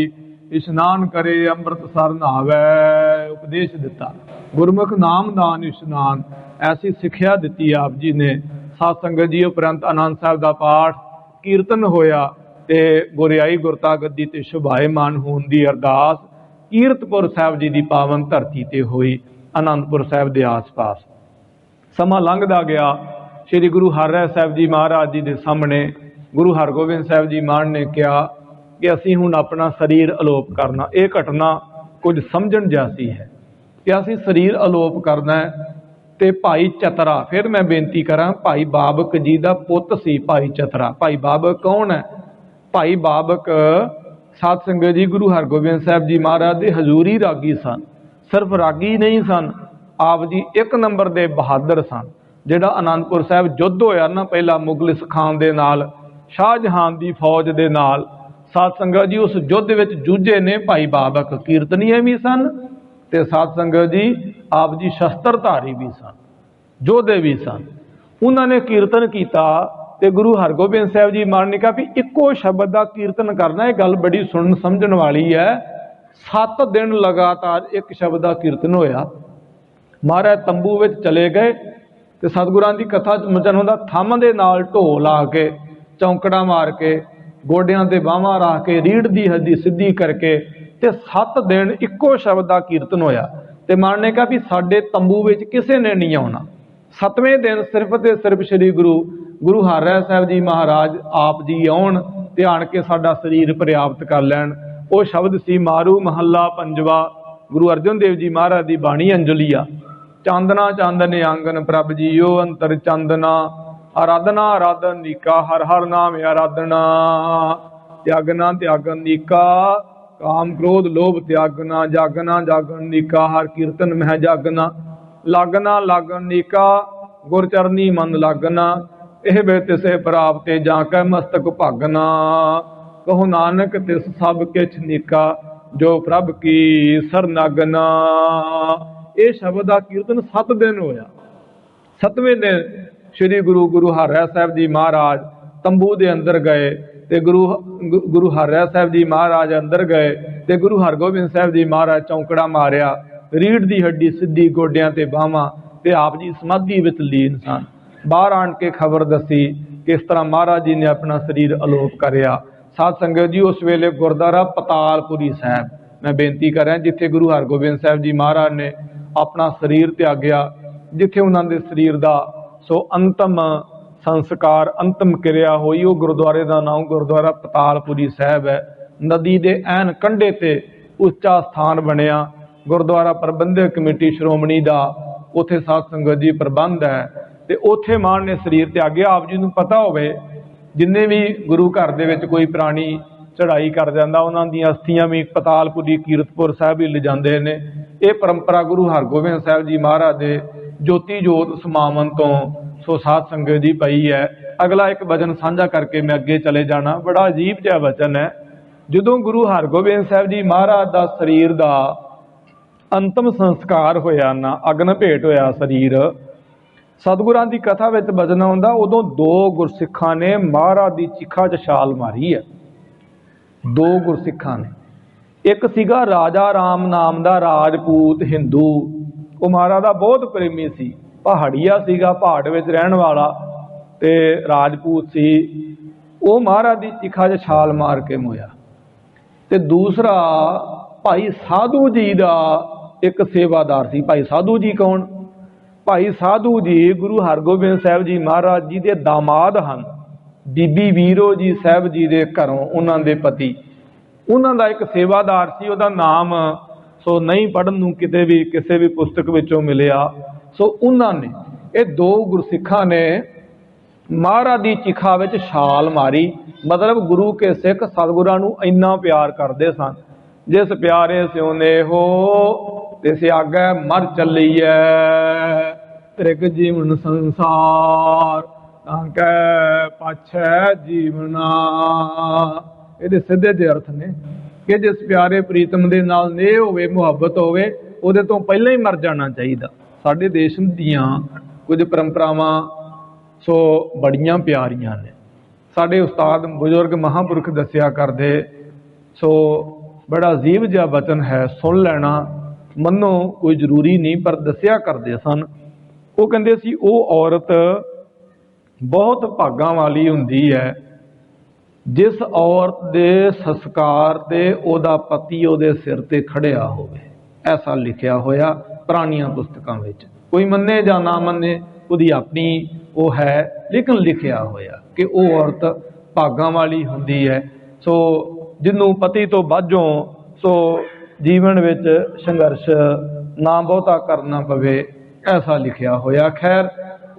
इशनान करे अमृत सर नहावै। उपदेश दिता, गुरमुख नाम दान इशनान, ऐसी सिक्ख्या दी आप जी ने। साध संगत जी उपरंत आनंद साहब का पाठ कीर्तन होया ते गुरियाई गुरता गद्दी ते शोभायमान होने की अरदास कीरतपुर साहब जी की पावन धरती ते हुई, आनंदपुर साहब के आस पास। समा लंघदा गया, श्री गुरु हरराय साहब जी महाराज जी के सामने गुरु हरगोबिंद साहब जी महाराज ने कहा कि असी हुण अपना शरीर अलोप करना। ये घटना कुछ समझण जैसी है कि असी शरीर अलोप करना है। ते भाई चतरा, फिर मैं बेनती करा, भाई बाबक जी का पुत सी भाई चतरा। भाई बाबक कौन है? भाई बाबक साध संगत जी गुरु हरगोबिंद साहब जी महाराज के हजूरी रागी सन। सिर्फ रागी नहीं सन, आप जी एक नंबर के बहादुर सन। जिहड़ा आनंदपुर साहब युद्ध होया ना पहला मुगलिस खान दे नाल, शाहजहान की फौज के नाल, साध संगत जी उस युद्ध विच जूझे ने भाई बाबक। कीर्तनीय भी सन ते साध संगत जी आप जी शस्त्रधारी भी सन, योधे भी सन। उन्होंने कीर्तन किया ते गुरु हरगोबिंद साहब जी महाराज ने कहा भी इक्को शब्द का कीर्तन करना। यह गल बड़ी सुन समझण वाली है। 7 दिन लगातार एक शब्द का कीर्तन होया। महाराज तंबू विच चले गए तो सतगुरां की कथा मचन होंदा, थंम दे नाल ढोल आ के, चौंकड़ा मार के, गोडियां ते बाहां रख के, रीढ़ की हड्डी सीधी करके ते 7 दिन इक्को शब्द का कीर्तन होया। ते महाराज ने कहा भी साडे तंबू विच किसी ने नहीं आउणा। 7वें दिन सिर्फ ते सिर्फ श्री गुरु हरराय साहब जी महाराज आप जी आउण ते आण के साडा शरीर प्राप्त कर लैण। वो शब्द सी मारू महला पंजवा, गुरु अर्जन देव जी महाराज की बाणी अंजलिया। चांदना चांदने आंगन प्रभ जीओ अंतर चांदना, आराधना आराधन नीका, हर हर नाम आराधना, त्यागना त्यागन नीका, काम क्रोध लोभ त्यागना, जागना जागन नीका, हर कीर्तन मह जागना, लागना लागन नीका, गुरचरनी मन लागना। एह वे तिसे प्राप्ते जाके मस्तक भागना, कहो नानक तिस सब किछ नीका, जो प्रभ की सरनागना। ये शब्द का कीर्तन 7 दिन होया। 7वें दिन श्री गुरु हरिराय साहब जी महाराज तंबू के अंदर गए, ते गुरु हरिराय साहब जी महाराज अंदर गए, ते गुरु हरगोबिंद साहब जी महाराज चौंकड़ा मारिया, रीढ़ की हड्डी सीधी गोडियां ते बाहां, ते आप जी समाधि विच लीन सन। बाहर आन के खबर दसी किस तरह महाराज जी ने अपना शरीर अलोप करया। साध संगत जी उस वेले गुरुद्वारा पतालपुरी साहब, मैं बेनती कर रहा जिथे गुरु हरगोबिंद साहब जी महाराज ने अपना शरीर त्यागया, जिथे उन्होंने शरीर का सो अंतिम संस्कार अंतिम क्रिया हुई, वो गुरुद्वारे का नाम गुरुद्वारा पतालपुरी साहब है। नदी के ऐन कंढे ते उच्चा स्थान बनया। गुरुद्वारा प्रबंधक कमेटी श्रोमणी का उत्थे साध संगत जी प्रबंध है, तो उत्थे मान ने शरीर त्यागया। आप जी नूं पता होवे जिन्ने भी गुरु घर दे विच कोई प्राणी चढ़ाई कर जाता, उन्हां दी अस्थियां भी पतालपुरी कीरतपुर साहब ही ले जाते हैं। ये परंपरा गुरु हरगोबिंद साहब जी महाराज के ज्योति जोत समावन तो सो साध संगत जी पई है। अगला एक वचन साझा करके मैं अगे चले जाना। बड़ा अजीब जिहा वचन है। जदों गुरु हरगोबिंद साहब जी महाराज का शरीर का अंतिम संस्कार होया ना, अग्न भेट होया शरीर, सतगुरां की कथा में वचन आउंदा, उदों 2 गुरसिखां ने महाराज की चिखा च छाल मारी है। 2 गुरसिखां ने, एक सीगा राजा राम नाम का राजपूत हिंदू, वो महाराज का बहुत प्रेमी सी, पहाड़िया सीगा, पहाड़ विच रहन वाला ते राजपूत सी। वो महाराज की चिखा च छाल मार के मोया। ते दूसरा भाई साधू जी का एक सेवादार सी। भाई साधू जी कौन? भाई साधू जी गुरु हरगोबिंद साहब जी महाराज जी के दामाद हैं। बीबी वीरो जी साहब जी के घरों उन्हों के पति, उन्हों का एक सेवादार सी, उहदा नाम सो नहीं पढ़न नूं किते भी किसी भी पुस्तक विचों मिलिया। सो उन्होंने ये 2 गुरसिखा ने महाराज की चिखा विच छाल मारी। मतलब गुरु के सिख सतगुरां नूं इन्ना प्यार करते सन, जिस प्यारे स्योने हो ते सियागे मर चलीए, त्रिक जीवन संसार तांकै पाछै जीवना। ये सीधे जे अर्थ ने कि जिस प्यारे प्रीतम दे नाल नेह होवे, मुहब्बत होवे, उहदे तो पहले ही मर जाना चाहिए। साडे देश दीयां कुछ परंपरावां सो बड़ियां प्यारियां ने। साडे उस्ताद बुजुर्ग महापुरख दसिया करदे, सो बड़ा अजीब जिहा वचन है, सुन लेना, मनो कोई जरूरी नहीं, पर दसिया करदे सन। वो कहंदे सी वो औरत बहुत भागां वाली हुंदी है जिस औरत दे संस्कार ते ओदा पति ओदे सिर ते खड़िया होवे। ऐसा लिखिया होया पुरानियां पुस्तकां विच। कोई मन्ने जां ना मन्ने, उहदी अपनी वो है, लेकिन लिखिया होया कि वो औरत भागां वाली हुंदी है। सो जिन्हों पति तो बाझों सो जीवन विच संघर्ष ना बहुता करना पवे, ऐसा लिखिया होया। खैर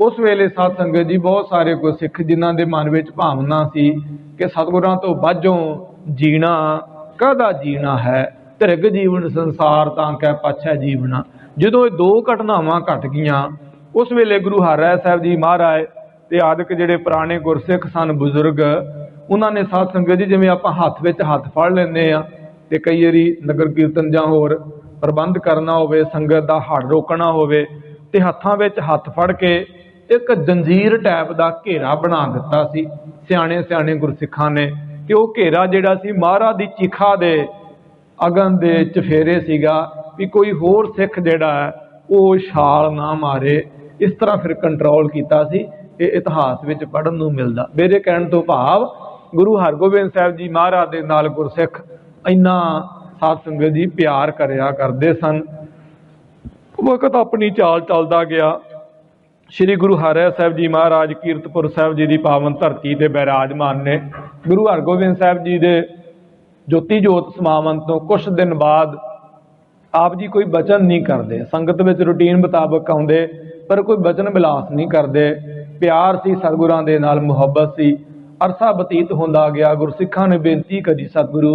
उस वेले साध संगत जी बहुत सारे गुरसिख जिन्हां दे मन विच भावना सी कि सतगुरां तो बाझों जीना कहदा जीना है, त्रिग जीवन संसार तां कै पाछै जीवना। जदों ये 2 घटनावां घट गईयां, उस वेले गुरु हरिराय साहब जी महाराज ते आदਿਕ ਜਿਹੜੇ पुराने गुरसिख सन बुजुर्ग, उन्होंने साध संगत जी जिवें आपां हत्थ विच हत्थ फड़ लैंदे आ ते कई वारी नगर कीर्तन जां होर प्रबंध करना होवे, संगत दा हड़ रोकना होवे, ते हत्थां विच हत्थ फड़ के एक जंजीर टाइप का घेरा बना दिता सी सियाणे सियाणे गुरसिखां ने। ते वो घेरा जिहड़ा सी महाराज दी चिखा दे अगन दे चफेरे सीगा भी कोई होर सिख जिहड़ा है वो छाल ना मारे। इस तरह फिर कंट्रोल किया सी। ये इतिहास विच पढ़न नूं मिलदा। मेरे कहण तो भाव गुरु हरगोबिंद साहब जी महाराज दे नाल गुरसिख इन्ना साध संगत जी प्यार करया करदे सन। वक्त अपनी चाल चलदा गया। श्री गुरु हरिराय साहब जी महाराज कीरतपुर साहब जी की पावन धरती ते बैराजमान ने। गुरु हरगोबिंद साहब जी दे ज्योति जोत समावन तो कुछ दिन बाद आप जी कोई बचन नहीं करते, संगत में रूटीन मुताबक आउंदे पर कोई बचन विलास नहीं करते। प्यार सी सतगुरां दे नाल, मुहब्बत सी। अरसा बतीत होंदा गया। गुरसिखां ने बेनती करी, सतगुरु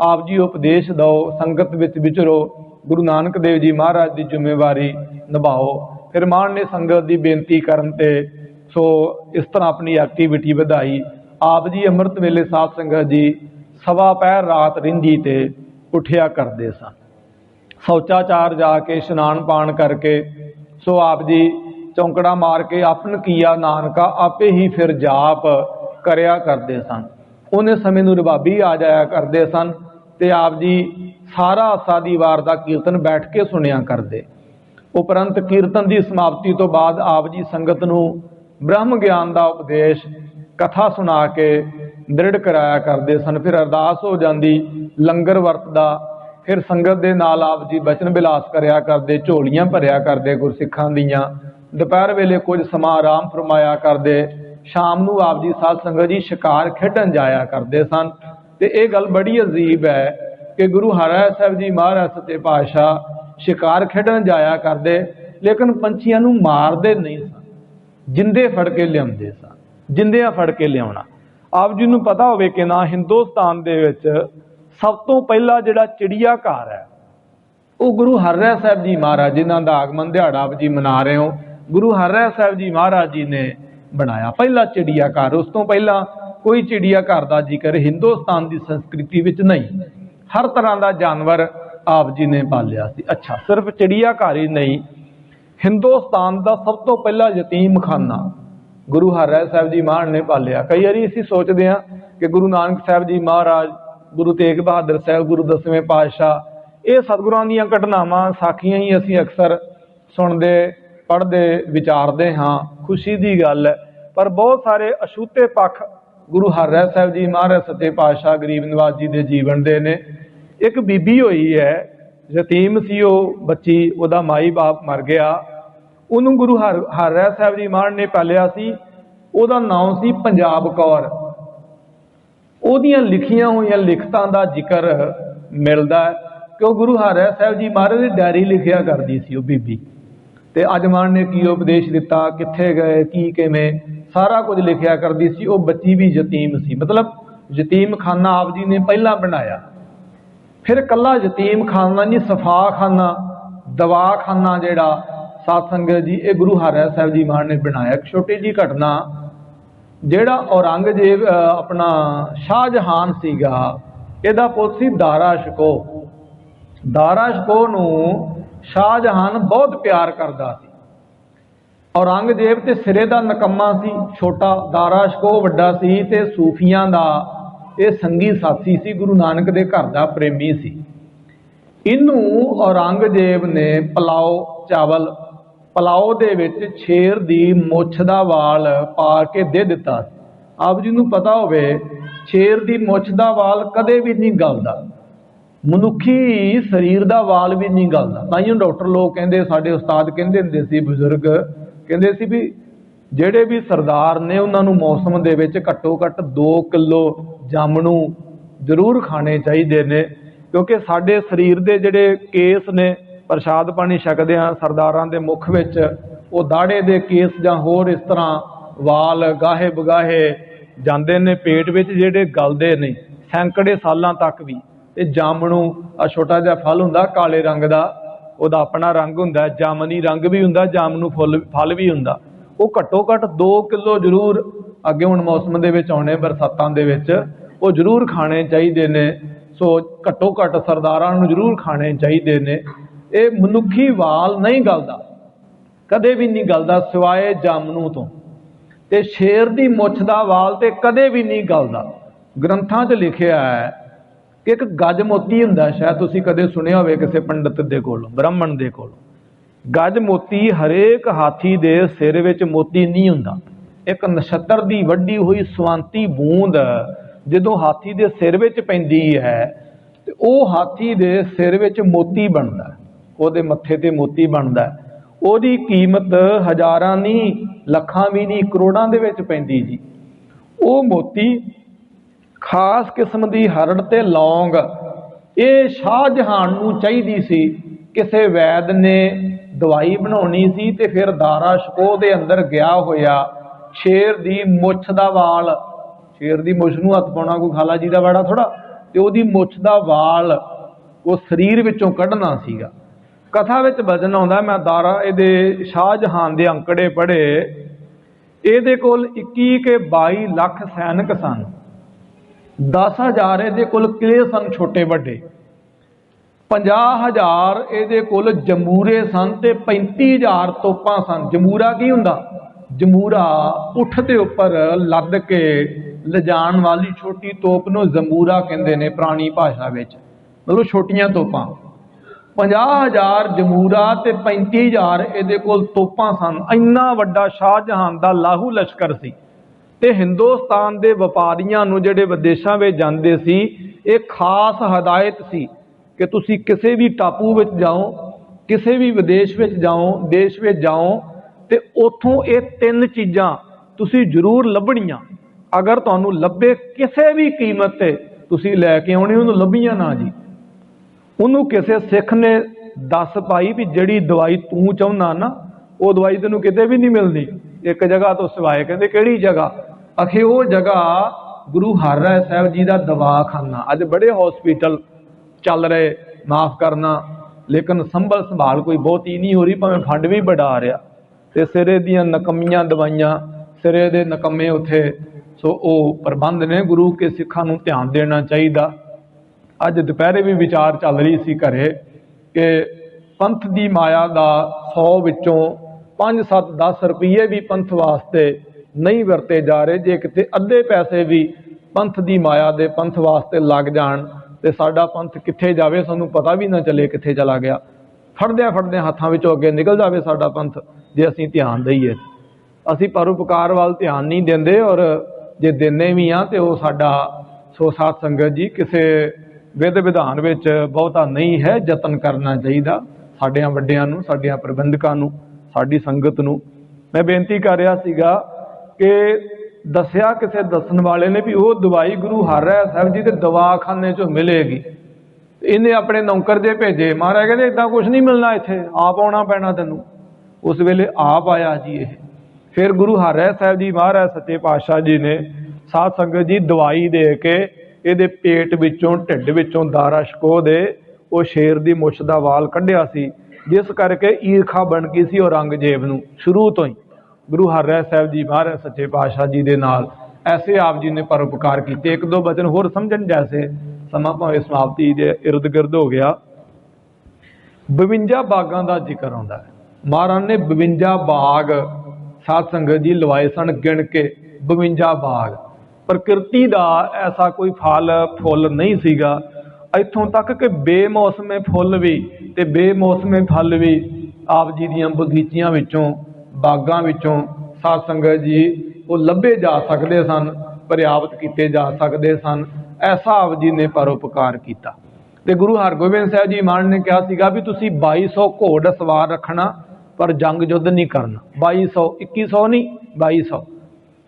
आप जी उपदेश दो, संगत विच विचरो, गुरु नानक देव जी महाराज की जिम्मेवारी निभाओ। फिर मान ने संगत की बेनती करन ते सो इस तरह अपनी एक्टिविटी वधाई। आप जी अमृत वेले साध संगत जी सवा पहर रात रिंधी ते उठिया करते सन, शौचाचार जाके इशनान पान करके सो आप जी चौंकड़ा मार के अपन किया नानका आपे ही फिर जाप करया करते सन। उन्हें समय नूं रबाबी आ जाया करते सन ते आप जी सारा आसादीवार का कीर्तन बैठ के सुनिया करते। उपरंत कीर्तन की समाप्ति तो बाद आप जी संगत नूं ब्रह्म ज्ञान का उपदेश कथा सुना के दृढ़ कराया करते सन। फिर अरदास हो जाती, लंगर वरतदा, फिर संगत के नाल आप जी बचन बिलास करया करते, झोलियां भरिया करते गुरसिखां दीयां। दोपहर वेले कुछ समा आराम फरमाया करते, शाम नूं आप जी साध संगत जी शिकार खेडन जाया करते सन। ते ये गल बड़ी अजीब है कि गुरु हरिराय साहब जी महाराज सच्चे पातशाह शिकार खेडन जाया करते, लेकिन पंछियां नूं मारदे नहीं सन, जिंदे फड़ के लियाउंदे सन। जिंदियां फड़ के लियाउणा आप जी नूं पता होवे कि ना हिंदुस्तान दे विच सब तो पहला जिहड़ा चिड़िया घर है वो गुरु हरिराय साहब जी महाराज, जिन्हां दा आगमन दिहाड़ा आप जी मना रहे हो, गुरु हरिराय साहब जी महाराज जी ने बनाया पहला चिड़िया घर। उस तो पहला कोई चिड़िया घर का जिक्र हिंदुस्तान की संस्कृति विच नहीं। हर तरह का जानवर आप जी ने पालिया सी। अच्छा, सिर्फ चिड़िया घर ही नहीं, हिंदुस्तान का सब तो पहला यतीम खाना गुरु हरिराय साहब जी महाराज ने पालिया। कई बार असीं सोचते हैं कि गुरु नानक साहब जी महाराज, गुरु तेग बहादुर साहब, गुरु 10वें पातशाह, ये सतगुरां दीयां घटनावां साखियां ही असीं अक्सर सुनते पढ़ते विचारते हाँ, खुशी की गल है। पर बहुत सारे अछूते पक्ष गुरु हरिराय साहब जी महाराज सच्चे पातशाह गरीब नवाज जी के जीवन दे ने। एक बीबी हुई है, यतीम सी वो बच्ची, वह माई बाप मर गया, उन्होंने गुरु हरिराय साहब जी महाराज ने पालिया सी। वह नाम सी पंजाब कौर। ओदियां लिखियां हुई लिखतां का जिक्र मिलता है कि वह गुरु हरिराय साहब जी महाराज की डायरी लिखिया करती सी वो बीबी। ते अजमान ने की उपदेश दिता, कित्थे गए, की किवें, सारा कुछ लिखिया करती सी। वो बच्ची भी यतीम सी, मतलब यतीम खाना आप जी ने पहला बनाया। फिर कला यतीम खाना नहीं, सफा खाना, दवा खाना जिहड़ा साध संगत जी ये गुरु हरिराय साहब जी महाराज ने बनाया। एक छोटी जी घटना, जिहड़ा औरंगजेब अपना शाहजहान सीगा, इहदा पुੱਤ सी दारा शिको। दारा शिको नूं शाहजहान बहुत प्यार करता सी। औरंगजेब ते सिरे दा नकम्मा सी, छोटा दारा शिको वड्डा सी ते सूफियां दा ये संगी साथी सी, गुरु नानक दे घर दा प्रेमी सी। इनू औरंगजेब ने पलाओ चावल, पलाओ दे विच शेर दी मुछ दा वाल पा के दे दिता। आप जी नूं पता होवे शेर दी मुछ दा वाल कदे भी नहीं गलदा, मनुखी शरीर का वाल भी नहीं गलदा। ताइयों डॉक्टर लोग कहते, साडे उस्ताद कहते हुंदे सी, बुजुर्ग कहते सी भी ਜਿਹੜੇ भी सरदार ने उन्होंने मौसम दे विच घट्टो घट्ट 2 किलो जामनू जरूर खाने चाहिए ने, क्योंकि साडे शरीर के जिहड़े केस ने प्रसाद पानी छकदे आ सरदारां दे मुख विच वो दाड़े दे केस जां होर इस तरह वाल गाहे बगाहे जांदे ने पेट विच, जिहड़े गलदे नहीं सैकड़े सालां तक भी। ते जामनू आ छोटा जिहा फल हुंदा काले रंग का, ਉਹਦਾ अपना रंग हुंदा, जामनी रंग भी हुंदा, जामनू फल भी हुंदा। वो घट्टो घट्ट 2 किलो जरूर अगे हुण मौसम दे विच आउणे बरसातां दे विच वो जरूर खाने चाहिए ने। सो घट्टो घट्ट सरदारां नूं जरूर खाने चाहिए ने। ये मनुखी वाल नहीं गलदा, कदे भी नहीं गलदा सिवाए जामनू तो। ते शेर दी मुछ दा वाल ते कदे भी नहीं गलदा। ग्रंथां 'च लिखिया है कि एक गज मोती हुंदा, शायद तुसीं कदे सुनिया होवे किसी पंडित दे कोलों, ब्राह्मण दे कोलों। गज मोती हरेक हाथी दे सिर विच मोती नहीं हुंदा। एक नक्षत्र दी वड्डी हुई सवांती बूंद जदों हाथी दे सिर विच पैंदी है ते ओह हाथी दे सिर विच मोती बनदा, ओहदे मत्थे ते मोती बनदा। ओहदी कीमत हज़ारां नहीं, लखां भी नहीं, करोड़ां दे विच पैंदी जी। ओह मोती खास किस्म की हरड़ ते लौंग ये शाहजहान नूं चाहीदी सी। किसी वैद ने दवाई बनाउणी सी ते फिर दारा शिको दे अंदर गया होया शेर दी मुछ दा वाल, शेर दी मुछ नूं हत्थ पाउणा कोई खाला जी दा वाड़ा थोड़ा, ते ओहदी मुछ दा वाल वो शरीर विचों कढना सीगा। कथा विच वचन आउंदा, मैं दारा इहदे शाहजहान दे अंकड़े पढ़े ਇਹਦੇ ਕੋਲ 21 ਕੇ 22 ਲੱਖ ਸੈਨਿਕ ਸਨ, 10,000 ਇਹਦੇ ਕੋਲ ਕਿਲੇ ਸਨ ਛੋਟੇ ਵੱਡੇ, 50,000 ਇਹਦੇ ਕੋਲ ਜਮੂਰੇ ਸਨ ਤੇ 35,000 ਤੋਪਾਂ ਸਨ। ਜਮੂਰਾ ਕੀ ਹੁੰਦਾ? ਜਮੂਰਾ ਉੱਠ ਦੇ ਉੱਪਰ ਲੱਦ ਕੇ ਲਿਜਾਣ ਵਾਲੀ ਛੋਟੀ ਤੋਪ ਨੂੰ ਜਮੂਰਾ ਕਹਿੰਦੇ ਨੇ ਪੁਰਾਣੀ ਭਾਸ਼ਾ ਵਿੱਚ, ਮਤਲਬ ਛੋਟੀਆਂ ਤੋਪਾਂ। 50,000 ਜਮੂਰਾ ਤੇ 35,000 ਇਹਦੇ ਕੋਲ ਤੋਪਾਂ ਸਨ। ਇੰਨਾ ਵੱਡਾ ਸ਼ਾਹਜਹਾਨ ਦਾ ਲਾਹੂ ਲਸ਼ਕਰ ਸੀ। ਤੇ ਹਿੰਦੁਸਤਾਨ ਦੇ ਵਪਾਰੀਆਂ ਨੂੰ ਜਿਹੜੇ ਵਿਦੇਸ਼ਾਂ ਵਿੱਚ ਜਾਂਦੇ ਸੀ, ਇਹ ਖਾਸ ਹਦਾਇਤ ਸੀ ਕਿ ਤੁਸੀਂ ਕਿਸੇ ਵੀ ਟਾਪੂ ਵਿੱਚ ਜਾਓ, ਕਿਸੇ ਵੀ ਵਿਦੇਸ਼ ਵਿੱਚ ਜਾਓ, ਦੇਸ਼ ਵਿੱਚ ਜਾਓ, ਤੇ ਉੱਥੋਂ ਇਹ 3 ਚੀਜ਼ਾਂ ਤੁਸੀਂ ਜ਼ਰੂਰ ਲੱਭਣੀਆਂ। ਅਗਰ ਤੁਹਾਨੂੰ ਲੱਭੇ ਕਿਸੇ ਵੀ ਕੀਮਤ ਤੇ ਤੁਸੀਂ ਲੈ ਕੇ ਆਉਣੀ, ਉਹਨੂੰ ਲੱਭੀਆਂ ਨਾ ਜੀ। ਉਹਨੂੰ ਕਿਸੇ ਸਿੱਖ ਨੇ ਦੱਸ ਪਾਈ ਵੀ ਜਿਹੜੀ ਦਵਾਈ ਤੂੰ ਚਾਹੁੰਦਾ ਨਾ, ਉਹ ਦਵਾਈ ਤੈਨੂੰ ਕਿਤੇ ਵੀ ਨਹੀਂ ਮਿਲਦੀ ਇੱਕ ਜਗ੍ਹਾ ਤੋਂ ਸਿਵਾਏ। ਕਹਿੰਦੇ ਕਿਹੜੀ ਜਗ੍ਹਾ? ਅਖੇ ਉਹ ਜਗ੍ਹਾ ਗੁਰੂ ਹਰਿਰਾਏ ਸਾਹਿਬ ਜੀ ਦਾ ਦਵਾਖਾਨਾ। ਅੱਜ ਬੜੇ ਹੌਸਪੀਟਲ ਚੱਲ ਰਹੇ, ਮਾਫ ਕਰਨਾ, ਲੇਕਿਨ ਸੰਭਾਲ ਕੋਈ ਬਹੁਤੀ ਨਹੀਂ ਹੋ ਰਹੀ, ਭਾਵੇਂ ਫੰਡ ਵੀ ਬੜਾ ਆ ਰਿਹਾ, ਤੇ ਸਿਰੇ ਦੀਆਂ ਨਕਮੀਆਂ ਦਵਾਈਆਂ, ਸਿਰੇ ਦੇ ਨਕਮੇ ਉੱਥੇ। ਸੋ ਉਹ ਪ੍ਰਬੰਧ ਨੇ, ਗੁਰੂ ਕੇ ਸਿੱਖਾਂ ਨੂੰ ਧਿਆਨ ਦੇਣਾ ਚਾਹੀਦਾ। ਅੱਜ ਦੁਪਹਿਰੇ ਵੀ ਵਿਚਾਰ ਚੱਲ ਰਹੀ ਸੀ ਘਰੇ ਕਿ ਪੰਥ ਦੀ ਮਾਇਆ ਦਾ 100 ਵਿੱਚੋਂ 5, 7, 10 ਰੁਪਈਏ ਵੀ ਪੰਥ ਵਾਸਤੇ ਨਹੀਂ ਵਰਤੇ ਜਾ ਰਹੇ। ਜੇ ਕਿਤੇ ਅੱਧੇ ਪੈਸੇ ਵੀ ਪੰਥ ਦੀ ਮਾਇਆ ਦੇ ਪੰਥ ਵਾਸਤੇ ਲੱਗ ਜਾਣ ਤੇ ਸਾਡਾ ਪੰਥ ਕਿੱਥੇ ਜਾਵੇ ਸਾਨੂੰ ਪਤਾ ਵੀ ਨਾ ਚੱਲੇ ਕਿੱਥੇ ਚਲਾ ਗਿਆ। ਫੜਦਿਆਂ ਹੱਥਾਂ ਵਿੱਚੋਂ ਅੱਗੇ ਨਿਕਲ ਜਾਵੇ ਸਾਡਾ ਪੰਥ, ਜੇ ਅਸੀਂ ਧਿਆਨ ਦਈਏ। ਅਸੀਂ ਪਰਉਪਕਾਰ ਵੱਲ ਧਿਆਨ ਨਹੀਂ ਦਿੰਦੇ, ਔਰ ਜੇ ਦਿੰਦੇ ਵੀ ਹਾਂ ਤੇ ਉਹ ਸਾਡਾ ਸੋ ਸਾਧ ਸੰਗਤ ਜੀ ਕਿਸੇ ਵਿਧ ਵਿਧਾਨ ਵਿੱਚ ਬਹੁਤਾ ਨਹੀਂ ਹੈ। ਯਤਨ ਕਰਨਾ ਚਾਹੀਦਾ ਸਾਡਿਆਂ ਵੱਡਿਆਂ ਨੂੰ, ਸਾਡਿਆਂ ਪ੍ਰਬੰਧਕਾਂ ਨੂੰ, ਸਾਡੀ ਸੰਗਤ ਨੂੰ। ਮੈਂ ਬੇਨਤੀ ਕਰ ਰਿਹਾ ਸੀਗਾ ਕਿ ਦੱਸਿਆ ਕਿਸੇ ਦੱਸਣ ਵਾਲੇ ਨੇ ਵੀ ਉਹ ਦਵਾਈ ਗੁਰੂ ਹਰਿਰਾਏ ਸਾਹਿਬ ਜੀ ਦੇ ਦਵਾਖਾਨੇ 'ਚੋਂ ਮਿਲੇਗੀ। ਇਹਨੇ ਆਪਣੇ ਨੌਕਰ ਜੇ ਭੇਜੇ, ਮਹਾਰਾਜ ਕਹਿੰਦੇ ਇੱਦਾਂ ਕੁਛ ਨਹੀਂ ਮਿਲਣਾ, ਇੱਥੇ ਆਪ ਆਉਣਾ ਪੈਣਾ ਤੈਨੂੰ। ਉਸ ਵੇਲੇ ਆਪ ਆਇਆ ਜੀ ਇਹ। ਫਿਰ ਗੁਰੂ ਹਰਿਰਾਏ ਸਾਹਿਬ ਜੀ ਮਹਾਰਾਜ ਸੱਚੇ ਪਾਤਸ਼ਾਹ ਜੀ ਨੇ ਸਾਧ ਸੰਗਤ ਜੀ ਦਵਾਈ ਦੇ ਕੇ ਇਹਦੇ ਪੇਟ ਵਿੱਚੋਂ, ਢਿੱਡ ਵਿੱਚੋਂ ਦਾਰਾ ਸ਼ਕੋਹ ਦੇ ਉਹ ਸ਼ੇਰ ਦੀ ਮੁੱਛ ਦਾ ਵਾਲ ਕੱਢਿਆ ਸੀ, ਜਿਸ ਕਰਕੇ ਈਰਖਾ ਬਣ ਗਈ ਸੀ ਔਰੰਗਜ਼ੇਬ ਨੂੰ। ਸ਼ੁਰੂ ਤੋਂ ਹੀ ਗੁਰੂ ਹਰਿਰਾਏ ਸਾਹਿਬ ਜੀ ਮਹਾਰਾਜ ਸੱਚੇ ਪਾਤਸ਼ਾਹ ਜੀ ਦੇ ਨਾਲ ਐਸੇ ਆਪ ਜੀ ਨੇ ਪਰਉਪਕਾਰ ਕੀਤੇ। ਇੱਕ ਦੋ ਬਚਨ ਹੋਰ ਸਮਝਣ ਜੈਸੇ, ਸਮਾਂ ਭਾਵੇਂ ਸਮਾਪਤੀ ਦੇ ਇਰਦ ਗਿਰਦ ਹੋ ਗਿਆ। 52 ਬਾਗਾਂ ਦਾ ਜ਼ਿਕਰ ਆਉਂਦਾ ਹੈ। ਮਹਾਰਾਜ ਨੇ 52 ਬਾਗ ਸਾਧ ਸੰਗਤ ਜੀ ਲਵਾਏ ਸਨ, ਗਿਣ ਕੇ 52 ਬਾਗ। ਪ੍ਰਕਿਰਤੀ ਦਾ ਐਸਾ ਕੋਈ ਫਲ ਫੁੱਲ ਨਹੀਂ ਸੀਗਾ, ਇੱਥੋਂ ਤੱਕ ਕਿ ਬੇਮੌਸਮੇ ਫੁੱਲ ਵੀ ਤੇ ਬੇਮੌਸਮੇ ਫਲ ਵੀ ਆਪ ਜੀ ਦੀਆਂ ਬਗੀਚੀਆਂ ਵਿੱਚੋਂ, ਬਾਗਾਂ ਵਿੱਚੋਂ ਸਾਧ ਸੰਗਤ ਜੀ ਉਹ ਲੱਭੇ ਜਾ ਸਕਦੇ ਸਨ, ਪ੍ਰਾਪਤ ਕੀਤੇ ਜਾ ਸਕਦੇ ਸਨ। ਐਸਾ ਆਪ ਜੀ ਨੇ ਪਰਉਪਕਾਰ ਕੀਤਾ। ਤੇ ਗੁਰੂ ਹਰਗੋਬਿੰਦ ਸਾਹਿਬ ਜੀ ਮਹਾਰਾਜ ਨੇ ਕਿਹਾ ਸੀਗਾ ਵੀ ਤੁਸੀਂ 2200 ਘੋੜ ਸਵਾਰ ਰੱਖਣਾ, ਪਰ ਜੰਗ ਯੁੱਧ ਨਹੀਂ ਕਰਨਾ। 2200, 2100 ਨਹੀਂ,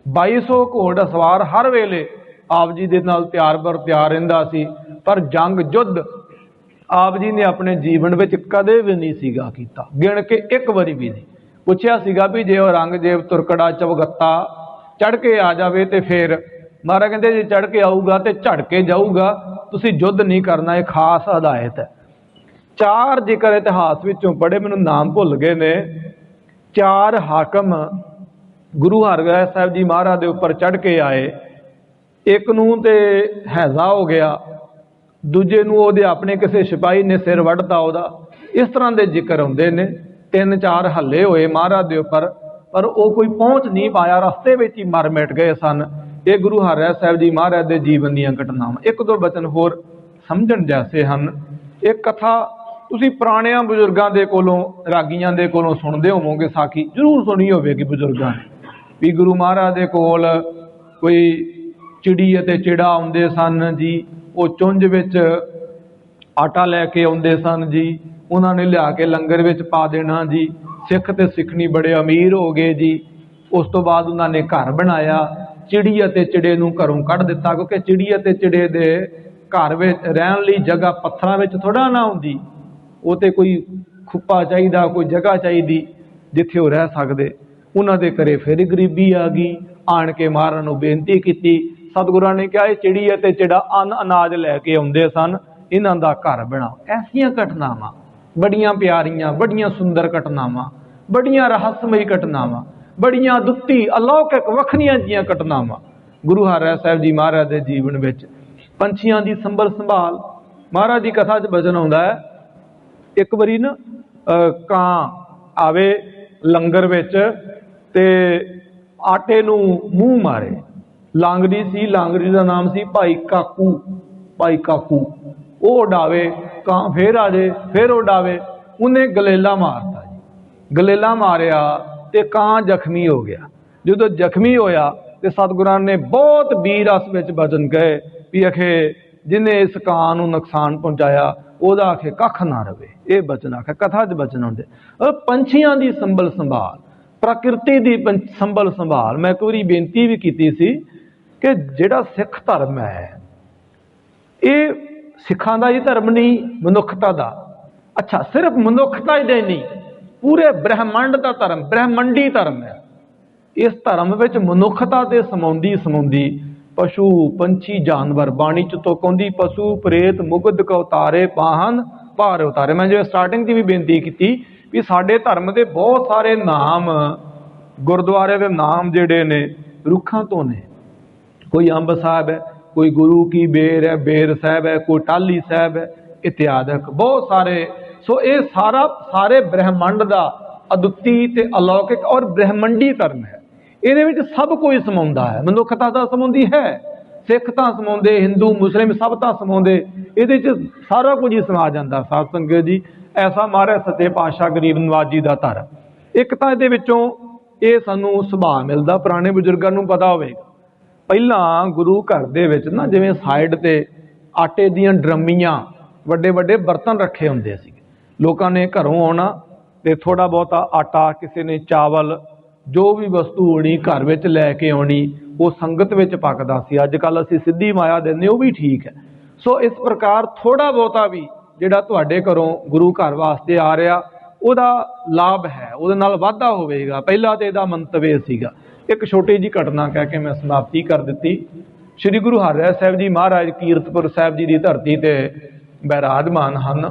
2200 ਘੋੜ ਸਵਾਰ ਹਰ ਵੇਲੇ ਆਪ ਜੀ ਦੇ ਨਾਲ ਤਿਆਰ ਬਰ ਤਿਆਰ ਰਹਿੰਦਾ ਸੀ, ਪਰ ਜੰਗ ਯੁੱਧ ਆਪ ਜੀ ਨੇ ਆਪਣੇ ਜੀਵਨ ਵਿੱਚ ਕਦੇ ਵੀ ਨਹੀਂ ਸੀਗਾ ਕੀਤਾ, ਗਿਣ ਕੇ ਇੱਕ ਵਾਰੀ ਵੀ ਨਹੀਂ। ਪੁੱਛਿਆ ਸੀਗਾ ਵੀ ਜੇ ਔਰੰਗਜ਼ੇਬ ਤੁਰਕੜਾ ਚਵਗੱਤਾ ਚੜ੍ਹ ਕੇ ਆ ਜਾਵੇ ਤੇ ਫਿਰ ਮਹਾਰਾਜ ਕਹਿੰਦੇ ਜੇ ਚੜ੍ਹ ਕੇ ਆਊਗਾ ਤੇ ਝੜ ਕੇ ਜਾਊਗਾ, ਤੁਸੀਂ ਯੁੱਧ ਨਹੀਂ ਕਰਨਾ, ਇਹ ਖਾਸ ਹਦਾਇਤ ਹੈ। 4 ਜ਼ਿਕਰ ਇਤਿਹਾਸ ਵਿੱਚੋਂ ਪੜ੍ਹੇ, ਮੈਨੂੰ ਨਾਮ ਭੁੱਲ ਗਏ ਨੇ। 4 ਹਾਕਮ ਗੁਰੂ ਹਰਿਰਾਏ ਸਾਹਿਬ ਜੀ ਮਹਾਰਾਜ ਦੇ ਉੱਪਰ ਚੜ੍ਹ ਕੇ ਆਏ। ਇੱਕ ਨੂੰ ਤੇ ਹੈਜ਼ਾ ਹੋ ਗਿਆ, ਦੂਜੇ ਨੂੰ ਉਹਦੇ ਆਪਣੇ ਕਿਸੇ ਸਿਪਾਹੀ ਨੇ ਸਿਰ ਵੱਢਤਾ ਉਹਦਾ। ਇਸ ਤਰ੍ਹਾਂ ਦੇ ਜ਼ਿਕਰ ਆਉਂਦੇ ਨੇ। 3-4 ਹੱਲੇ ਹੋਏ ਮਹਾਰਾਜ ਦੇ ਉੱਪਰ, ਪਰ ਉਹ ਕੋਈ ਪਹੁੰਚ ਨਹੀਂ ਪਾਇਆ, ਰਸਤੇ ਵਿੱਚ ਹੀ ਮਰ ਮਿਟ ਗਏ ਸਨ। ਇਹ ਗੁਰੂ ਹਰਿਰਾਏ ਸਾਹਿਬ ਜੀ ਮਹਾਰਾਜ ਦੇ ਜੀਵਨ ਦੀਆਂ ਘਟਨਾਵਾਂ। ਇੱਕ ਦੋ ਬਚਨ ਹੋਰ ਸਮਝਣ ਜੈਸੇ ਹਨ। ਇਹ ਕਥਾ ਤੁਸੀਂ ਪੁਰਾਣਿਆਂ ਬਜ਼ੁਰਗਾਂ ਦੇ ਕੋਲੋਂ, ਰਾਗੀਆਂ ਦੇ ਕੋਲੋਂ ਸੁਣਦੇ ਹੋਵੋਗੇ, ਸਾਖੀ ਜ਼ਰੂਰ ਸੁਣੀ ਹੋਵੇਗੀ ਬਜ਼ੁਰਗਾਂ ਨੇ ਵੀ ਗੁਰੂ ਮਹਾਰਾਜ ਦੇ ਕੋਲ ਕੋਈ ਚਿੜੀ ਅਤੇ ਚਿੜਾ ਆਉਂਦੇ ਸਨ ਜੀ। ਉਹ ਚੁੰਝ ਵਿੱਚ ਆਟਾ ਲੈ ਕੇ ਆਉਂਦੇ ਸਨ ਜੀ, ਉਹਨਾਂ ਨੇ ਲਿਆ ਕੇ ਲੰਗਰ ਵਿੱਚ ਪਾ ਦੇਣਾ ਜੀ। ਸਿੱਖ ਤੇ ਸਿੱਖਣੀ ਬੜੇ ਅਮੀਰ ਹੋ ਗਏ ਜੀ। ਉਸ ਤੋਂ ਬਾਅਦ ਉਹਨਾਂ ਨੇ ਘਰ ਬਣਾਇਆ, ਚਿੜੀ ਅਤੇ ਚਿੜੇ ਨੂੰ ਘਰੋਂ ਕੱਢ ਦਿੱਤਾ, ਕਿਉਂਕਿ ਚਿੜੀ ਅਤੇ ਚਿੜੇ ਦੇ ਘਰ ਵਿੱਚ ਰਹਿਣ ਲਈ ਜਗ੍ਹਾ ਪੱਥਰਾਂ ਵਿੱਚ ਥੋੜ੍ਹਾ ਨਾ ਹੁੰਦੀ, ਉਹ ਤੇ ਕੋਈ ਖੁੱਪਾ ਚਾਹੀਦਾ, ਕੋਈ ਜਗ੍ਹਾ ਚਾਹੀਦੀ ਜਿੱਥੇ ਉਹ ਰਹਿ ਸਕਦੇ। ਉਹਨਾਂ ਦੇ ਘਰੇ ਫਿਰ ਗਰੀਬੀ ਆ ਗਈ। ਆਣ ਕੇ ਮਹਾਰਾਜ ਨੂੰ ਬੇਨਤੀ ਕੀਤੀ। ਸਤਿਗੁਰਾਂ ਨੇ ਕਿਹਾ ਇਹ ਚਿੜੀ ਅਤੇ ਚਿੜਾ ਅੰਨ ਅਨਾਜ ਲੈ ਕੇ ਆਉਂਦੇ ਸਨ, ਇਹਨਾਂ ਦਾ ਘਰ ਬਣਾਓ। ਐਸੀਆਂ ਘਟਨਾਵਾਂ ਬੜੀਆਂ ਪਿਆਰੀਆਂ, ਬੜੀਆਂ ਸੁੰਦਰ ਘਟਨਾਵਾਂ, ਬੜੀਆਂ ਰਹੱਸਮਈ ਘਟਨਾਵਾਂ। बड़ियां दुत्ती अलौकिक वखरियां जिहियां घटनावां गुरु हरराय साहब जी महाराज के जीवन में। पंछियां की संभल संभाल महाराज की कथा च वचन आउंदा है, एक बारी ना कां आवे लंगर विच ते आटे नूं मूँह मारे। लांगरी सी, लांगरी का नाम सी भाई काकू। भाई काकू वो उडावे, कां फिर आ जाए, फिर उडावे। उन्हें गलेला मारता जी, गलेला मारिया ते कां जख्मी हो गया। जो जख्मी होया तो सतगुरां ने बहुत वीर रस विच वचन कहे भी आखे जिन्हें इस कां नूं नुकसान पहुँचाया ओदा आखे कख ना रवे। ये वचन आखे कथा च वचन आउंदे। पंछियां की संभल संभाल, प्रकृति की संभल संभाल। मैं एक बारी बेनती भी की सी कि जिहड़ा सिख धर्म है ये सिखां दा ही धर्म नहीं, मनुखता दा। अच्छा, सिर्फ मनुखता ही नहीं, पूरे ब्रह्मंड का धर्म, ब्रह्मंडी धर्म है। इस धर्म विच मनुखता ते समाउंदी समाउंदी पशु पंछी जानवर बाणी च तो कहंदी पशु प्रेत मुगध को उतारे पाहन भार उतारे। मैं जो स्टार्टिंग की भी बेनती की भी साडे धर्म के बहुत सारे नाम गुरुद्वारे के नाम जिहड़े ने रुखां तो ने। कोई अंब साहब है, कोई गुरु की बेर है, बेर साहब है, कोई टाली साहब है, इत्यादक बहुत सारे। सो ये सारे ब्रह्मंड का अद्विती ते अलौकिक और ब्रह्मंडी धर्म है। ये सब कोई समाउंदा है, मनुखता तो समाउंदी है, सिख तो समाउंदे, हिंदू मुस्लिम सब तो समाउंदे, ये सारा कुछ ही समा जाता। साध संगत जी ऐसा महाराज सच्चे पातशाह गरीब नवाज जी का धर्म। एक तो ये सानू सुभाव मिलता, पुराने बजुर्गों को पता होगा। पहला गुरु घर दे विच ना जिवें साइड ते आटे दीयां ड्रमियां वड्डे वड्डे बर्तन रखे हुंदे सी। लोकां ने घरों आउणा ते थोड़ा बहुता आटा, किसी ने चावल, जो भी वस्तु होनी घर विच लैके आउणी, वो संगत विच पकदा सी। अजकल असीं सिद्धी माया दिंदे, वो भी ठीक है। सो इस प्रकार थोड़ा बहुता भी जिहड़ा तुहाडे घरों गुरु घर वास्ते आ रहा उहदा लाभ है, उहदे नाल वाधा होवेगा। पहला तो इहदा मंतव्य सीगा। एक छोटी जी घटना कह के मैं समाप्ति कर दी। श्री गुरु हरराय साहब जी महाराज कीरतपुर साहब जी की धरती ते विराजमान हैं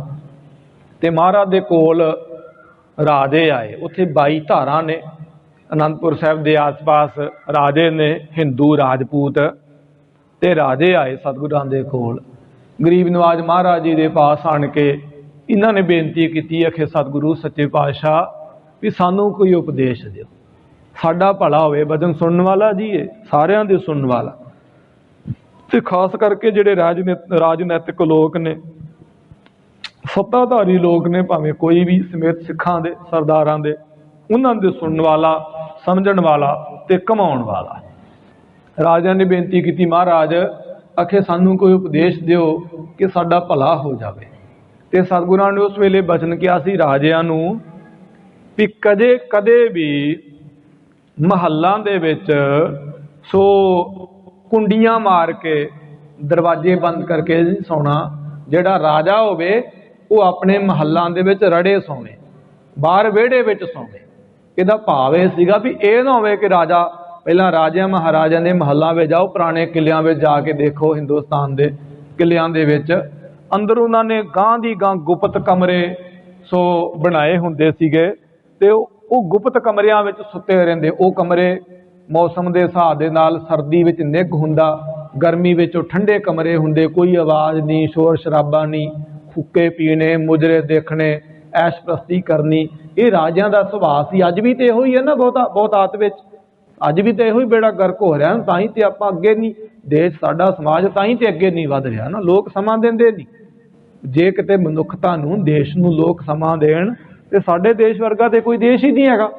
ते महाराज दे कोल राजे आए। उत्थे 22 धारा ने, आनंदपुर साहब के आस पास राजे ने, हिंदू राजपूत ते राजे आए सतगुरां दे कोल। गरीब नवाज महाराज जी के पास आन के इन्होंने बेनती की, आखे सतगुरु सच्चे पातशाह भी सानू कोई उपदेश दिओ, साडा भला होवे। वचन सुनने वाला जी है, सारियां दे सुनने वाला। ते खास करके जिहड़े राजनैतिक लोग ने, सत्ताधारी लोग ने, भावें कोई भी, समेत सिखां दे सरदारां दे, उन्हां दे सुनने वाला, समझण वाला ते कमाउण वाला। राजा ने बेनती की, महाराज आखे सानू कोई उपदेश दिओ कि साडा भला हो जाए। तो सतगुरां ने उस वेले बचन किया सी राजिਆਂ ਨੂੰ भी कदे भी महलों दे विच सो कुंडियां मार के दरवाजे बंद करके सोना। जिहड़ा राजा होवे वो अपने महलों दे विच रड़े सोवे, बाहर विहड़े विच सोवे। इहदा भाव यह सीगा भी ये ना होवे कि राजा पहला राजा महाराजा ने महलों में जाओ, पुराने किलियां में जाके देखो, हिंदुस्तान के किलियां दे विच अंदर उन्होंने गांह दी गांह गुप्त कमरे सो बनाए हुंदे सीगे ते वो गुप्त कमरियां विच सुते रहिंदे। वो कमरे मौसम के हिसाब दे नाल सर्दी विच निघ हुंदा, गर्मी विच ठंडे कमरे हुंदे, कोई आवाज़ नहीं, शोर शराबा नहीं, फुके पीने, मुजरे देखने, ऐश प्रस्ती करनी। ये राजियां दा सुभाव सी। अज भी तो इहो ही है ना, बहुतात विच अज भी तो इहो ही बेड़ा गर्क हो रहा। तां ही तो आपां अगे नहीं, देश साडा समाज तां ही तो अगे नहीं वध रहा ना। लोग समा देंदे नहीं। जे किते मनुखता नूं, देश नूं लोग समा देण ते साडे देश वर्गा ते कोई देश ही नहीं हैगा।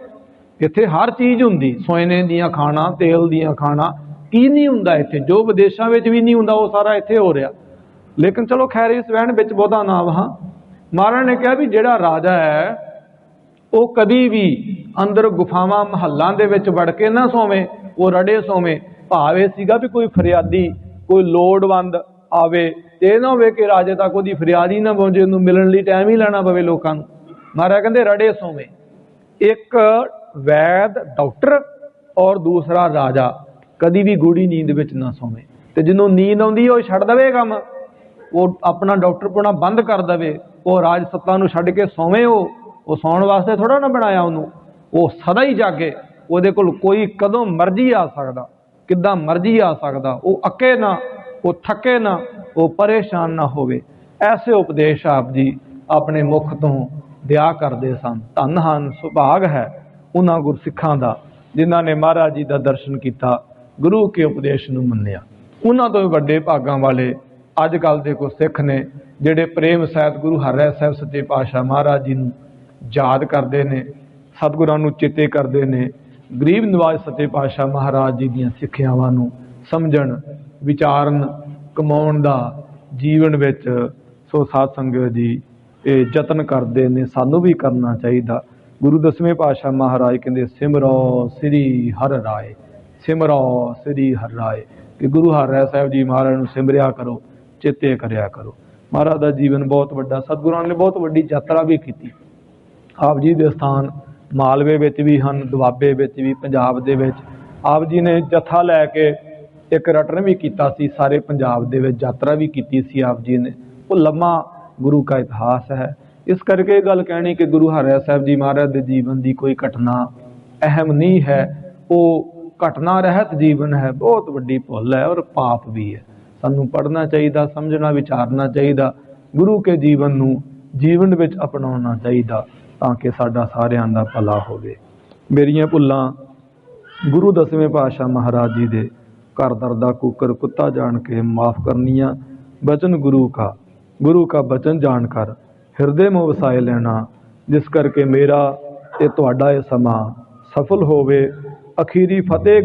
इत्थे हर चीज़ हुंदी, सोने दियां खाना, तेल दियां खाना, की नहीं हुंदा इत्थे, जो विदेशों में भी नहीं हुंदा वो सारा इत्थे हो रहा। लेकिन चलो खैर इस वहण विच बहुता ना वहां। महाराज ने कहा भी जिहड़ा राजा है वो कभी भी अंदर गुफावां महलों दे विच वड़ के ना सोवे, वो रड़े सोवे। भाव यह सीगा भी कोई फरियादी, कोई लोड़वंद आवे ते ना होवे कि राजे तक उसकी फरियाद ही ना पहुंचे, उन्होंने मिलने लिए टाइम ही लेना पवे लोगों को। महाराज कहते रड़े सोवे। एक वैद डॉक्टर और दूसरा राजा कभी भी गूढ़ी नींद विच ना सोवे। तो जिन्हों नींद आउंदी वो छड्ड देवे काम, वो अपना डॉक्टर पुणा बंद कर देवे, वो राज सत्ता नूं छड्ड के सोवे। वो सौण वास्ते थोड़ा ना बनाया उन्होंने, वो सदा ही जागे। ਉਹਦੇ ਕੋਲ ਕੋਈ ਕਦੋਂ ਮਰਜ਼ੀ ਆ ਸਕਦਾ, ਕਿੱਦਾਂ ਮਰਜ਼ੀ ਆ ਸਕਦਾ। ਉਹ ਅੱਕੇ ਨਾ, ਉਹ ਥੱਕੇ ਨਾ, ਉਹ ਪਰੇਸ਼ਾਨ ਨਾ ਹੋਵੇ। ਐਸੇ ਉਪਦੇਸ਼ ਆਪ ਜੀ ਆਪਣੇ ਮੁਖ ਤੋਂ ਦਿਆ ਕਰਦੇ ਸਨ। ਧੰਨ ਹਨ, ਸੁਭਾਗ ਹੈ ਉਹਨਾਂ ਗੁਰਸਿੱਖਾਂ ਦਾ ਜਿਨ੍ਹਾਂ ਨੇ ਮਹਾਰਾਜ ਜੀ ਦਾ ਦਰਸ਼ਨ ਕੀਤਾ, ਗੁਰੂ ਕੇ ਉਪਦੇਸ਼ ਨੂੰ ਮੰਨਿਆ। ਉਹਨਾਂ ਤੋਂ ਵੀ ਵੱਡੇ ਭਾਗਾਂ ਵਾਲੇ ਅੱਜ ਕੱਲ੍ਹ ਦੇ ਕੁਝ ਸਿੱਖ ਨੇ ਜਿਹੜੇ ਪ੍ਰੇਮ ਸਹਿਤ ਗੁਰੂ ਹਰਿਰਾਏ ਸਾਹਿਬ ਸੱਚੇ ਪਾਤਸ਼ਾਹ ਮਹਾਰਾਜ ਜੀ ਨੂੰ ਯਾਦ ਕਰਦੇ ਨੇ, ਸਤਿਗੁਰਾਂ ਨੂੰ ਚੇਤੇ ਕਰਦੇ ਨੇ, ਗਰੀਬ ਨਿਵਾਜ ਸੱਚੇ ਪਾਤਸ਼ਾਹ ਮਹਾਰਾਜ ਜੀ ਦੀਆਂ ਸਿੱਖਿਆਵਾਂ ਨੂੰ ਸਮਝਣ, ਵਿਚਾਰਨ, ਕਮਾਉਣ ਦਾ ਜੀਵਨ ਵਿੱਚ। ਸੋ ਸਾਧ ਸੰਗਤ ਜੀ ਇਹ ਯਤਨ ਕਰਦੇ ਨੇ, ਸਾਨੂੰ ਵੀ ਕਰਨਾ ਚਾਹੀਦਾ। ਗੁਰੂ ਦਸਵੇਂ ਪਾਤਸ਼ਾਹ ਮਹਾਰਾਜ ਕਹਿੰਦੇ ਸਿਮਰੋ ਸ੍ਰੀ ਹਰਿ ਰਾਏ, ਸਿਮਰੋ ਸ੍ਰੀ ਹਰਿ ਰਾਏ, ਕਿ ਗੁਰੂ ਹਰਿਰਾਏ ਸਾਹਿਬ ਜੀ ਮਹਾਰਾਜ ਨੂੰ ਸਿਮਰਿਆ ਕਰੋ, ਚੇਤੇ ਕਰਿਆ ਕਰੋ। ਮਹਾਰਾਜ ਦਾ ਜੀਵਨ ਬਹੁਤ ਵੱਡਾ, ਸਤਿਗੁਰਾਂ ਨੇ ਬਹੁਤ ਵੱਡੀ ਯਾਤਰਾ ਵੀ ਕੀਤੀ। ਆਪ ਜੀ ਦੇ ਸਥਾਨ ਮਾਲਵੇ ਵਿੱਚ ਵੀ ਹਨ, ਦੁਆਬੇ ਵਿੱਚ ਵੀ, ਪੰਜਾਬ ਦੇ ਵਿੱਚ। ਆਪ ਜੀ ਨੇ ਜਥਾ ਲੈ ਕੇ ਇੱਕ ਰਟਨ ਵੀ ਕੀਤਾ ਸੀ, ਸਾਰੇ ਪੰਜਾਬ ਦੇ ਵਿੱਚ ਯਾਤਰਾ ਵੀ ਕੀਤੀ ਸੀ ਆਪ ਜੀ ਨੇ। ਉਹ ਲੰਮਾ ਗੁਰੂ ਕਾ ਇਤਿਹਾਸ ਹੈ। ਇਸ ਕਰਕੇ ਇਹ ਗੱਲ ਕਹਿਣੀ ਕਿ ਗੁਰੂ ਹਰਿਰਾਏ ਸਾਹਿਬ ਜੀ ਮਹਾਰਾਜ ਦੇ ਜੀਵਨ ਦੀ ਕੋਈ ਘਟਨਾ ਅਹਿਮ ਨਹੀਂ ਹੈ, ਉਹ ਘਟਨਾ ਰਹਿਤ ਜੀਵਨ ਹੈ, ਬਹੁਤ ਵੱਡੀ ਭੁੱਲ ਹੈ ਔਰ ਪਾਪ ਵੀ ਹੈ। ਸਾਨੂੰ ਪੜ੍ਹਨਾ ਚਾਹੀਦਾ, ਸਮਝਣਾ, ਵਿਚਾਰਨਾ ਚਾਹੀਦਾ, ਗੁਰੂ ਕੇ ਜੀਵਨ ਨੂੰ ਜੀਵਨ ਵਿੱਚ ਅਪਣਾਉਣਾ ਚਾਹੀਦਾ ਤਾਂ ਕਿ ਸਾਡਾ ਸਾਰਿਆਂ ਦਾ ਭਲਾ ਹੋਵੇ। ਮੇਰੀਆਂ ਭੁੱਲਾਂ ਗੁਰੂ ਦਸਵੇਂ ਪਾਤਸ਼ਾਹ ਮਹਾਰਾਜ ਜੀ ਦੇ ਘਰ ਦਰ ਦਾ ਕੁੱਕਰ ਕੁੱਤਾ ਜਾਣ ਕੇ ਮਾਫ ਕਰਨੀਆਂ। ਬਚਨ ਗੁਰੂ ਕਾ ਬਚਨ ਜਾਣ ਕਰ ਹਿਰਦੇ ਮੋਹ ਵਸਾਏ ਲੈਣਾ, ਜਿਸ ਕਰਕੇ ਮੇਰਾ ਤੇ ਤੁਹਾਡਾ ਇਹ ਸਮਾਂ ਸਫਲ ਹੋਵੇ। ਅਖੀਰੀ ਫਤਿਹ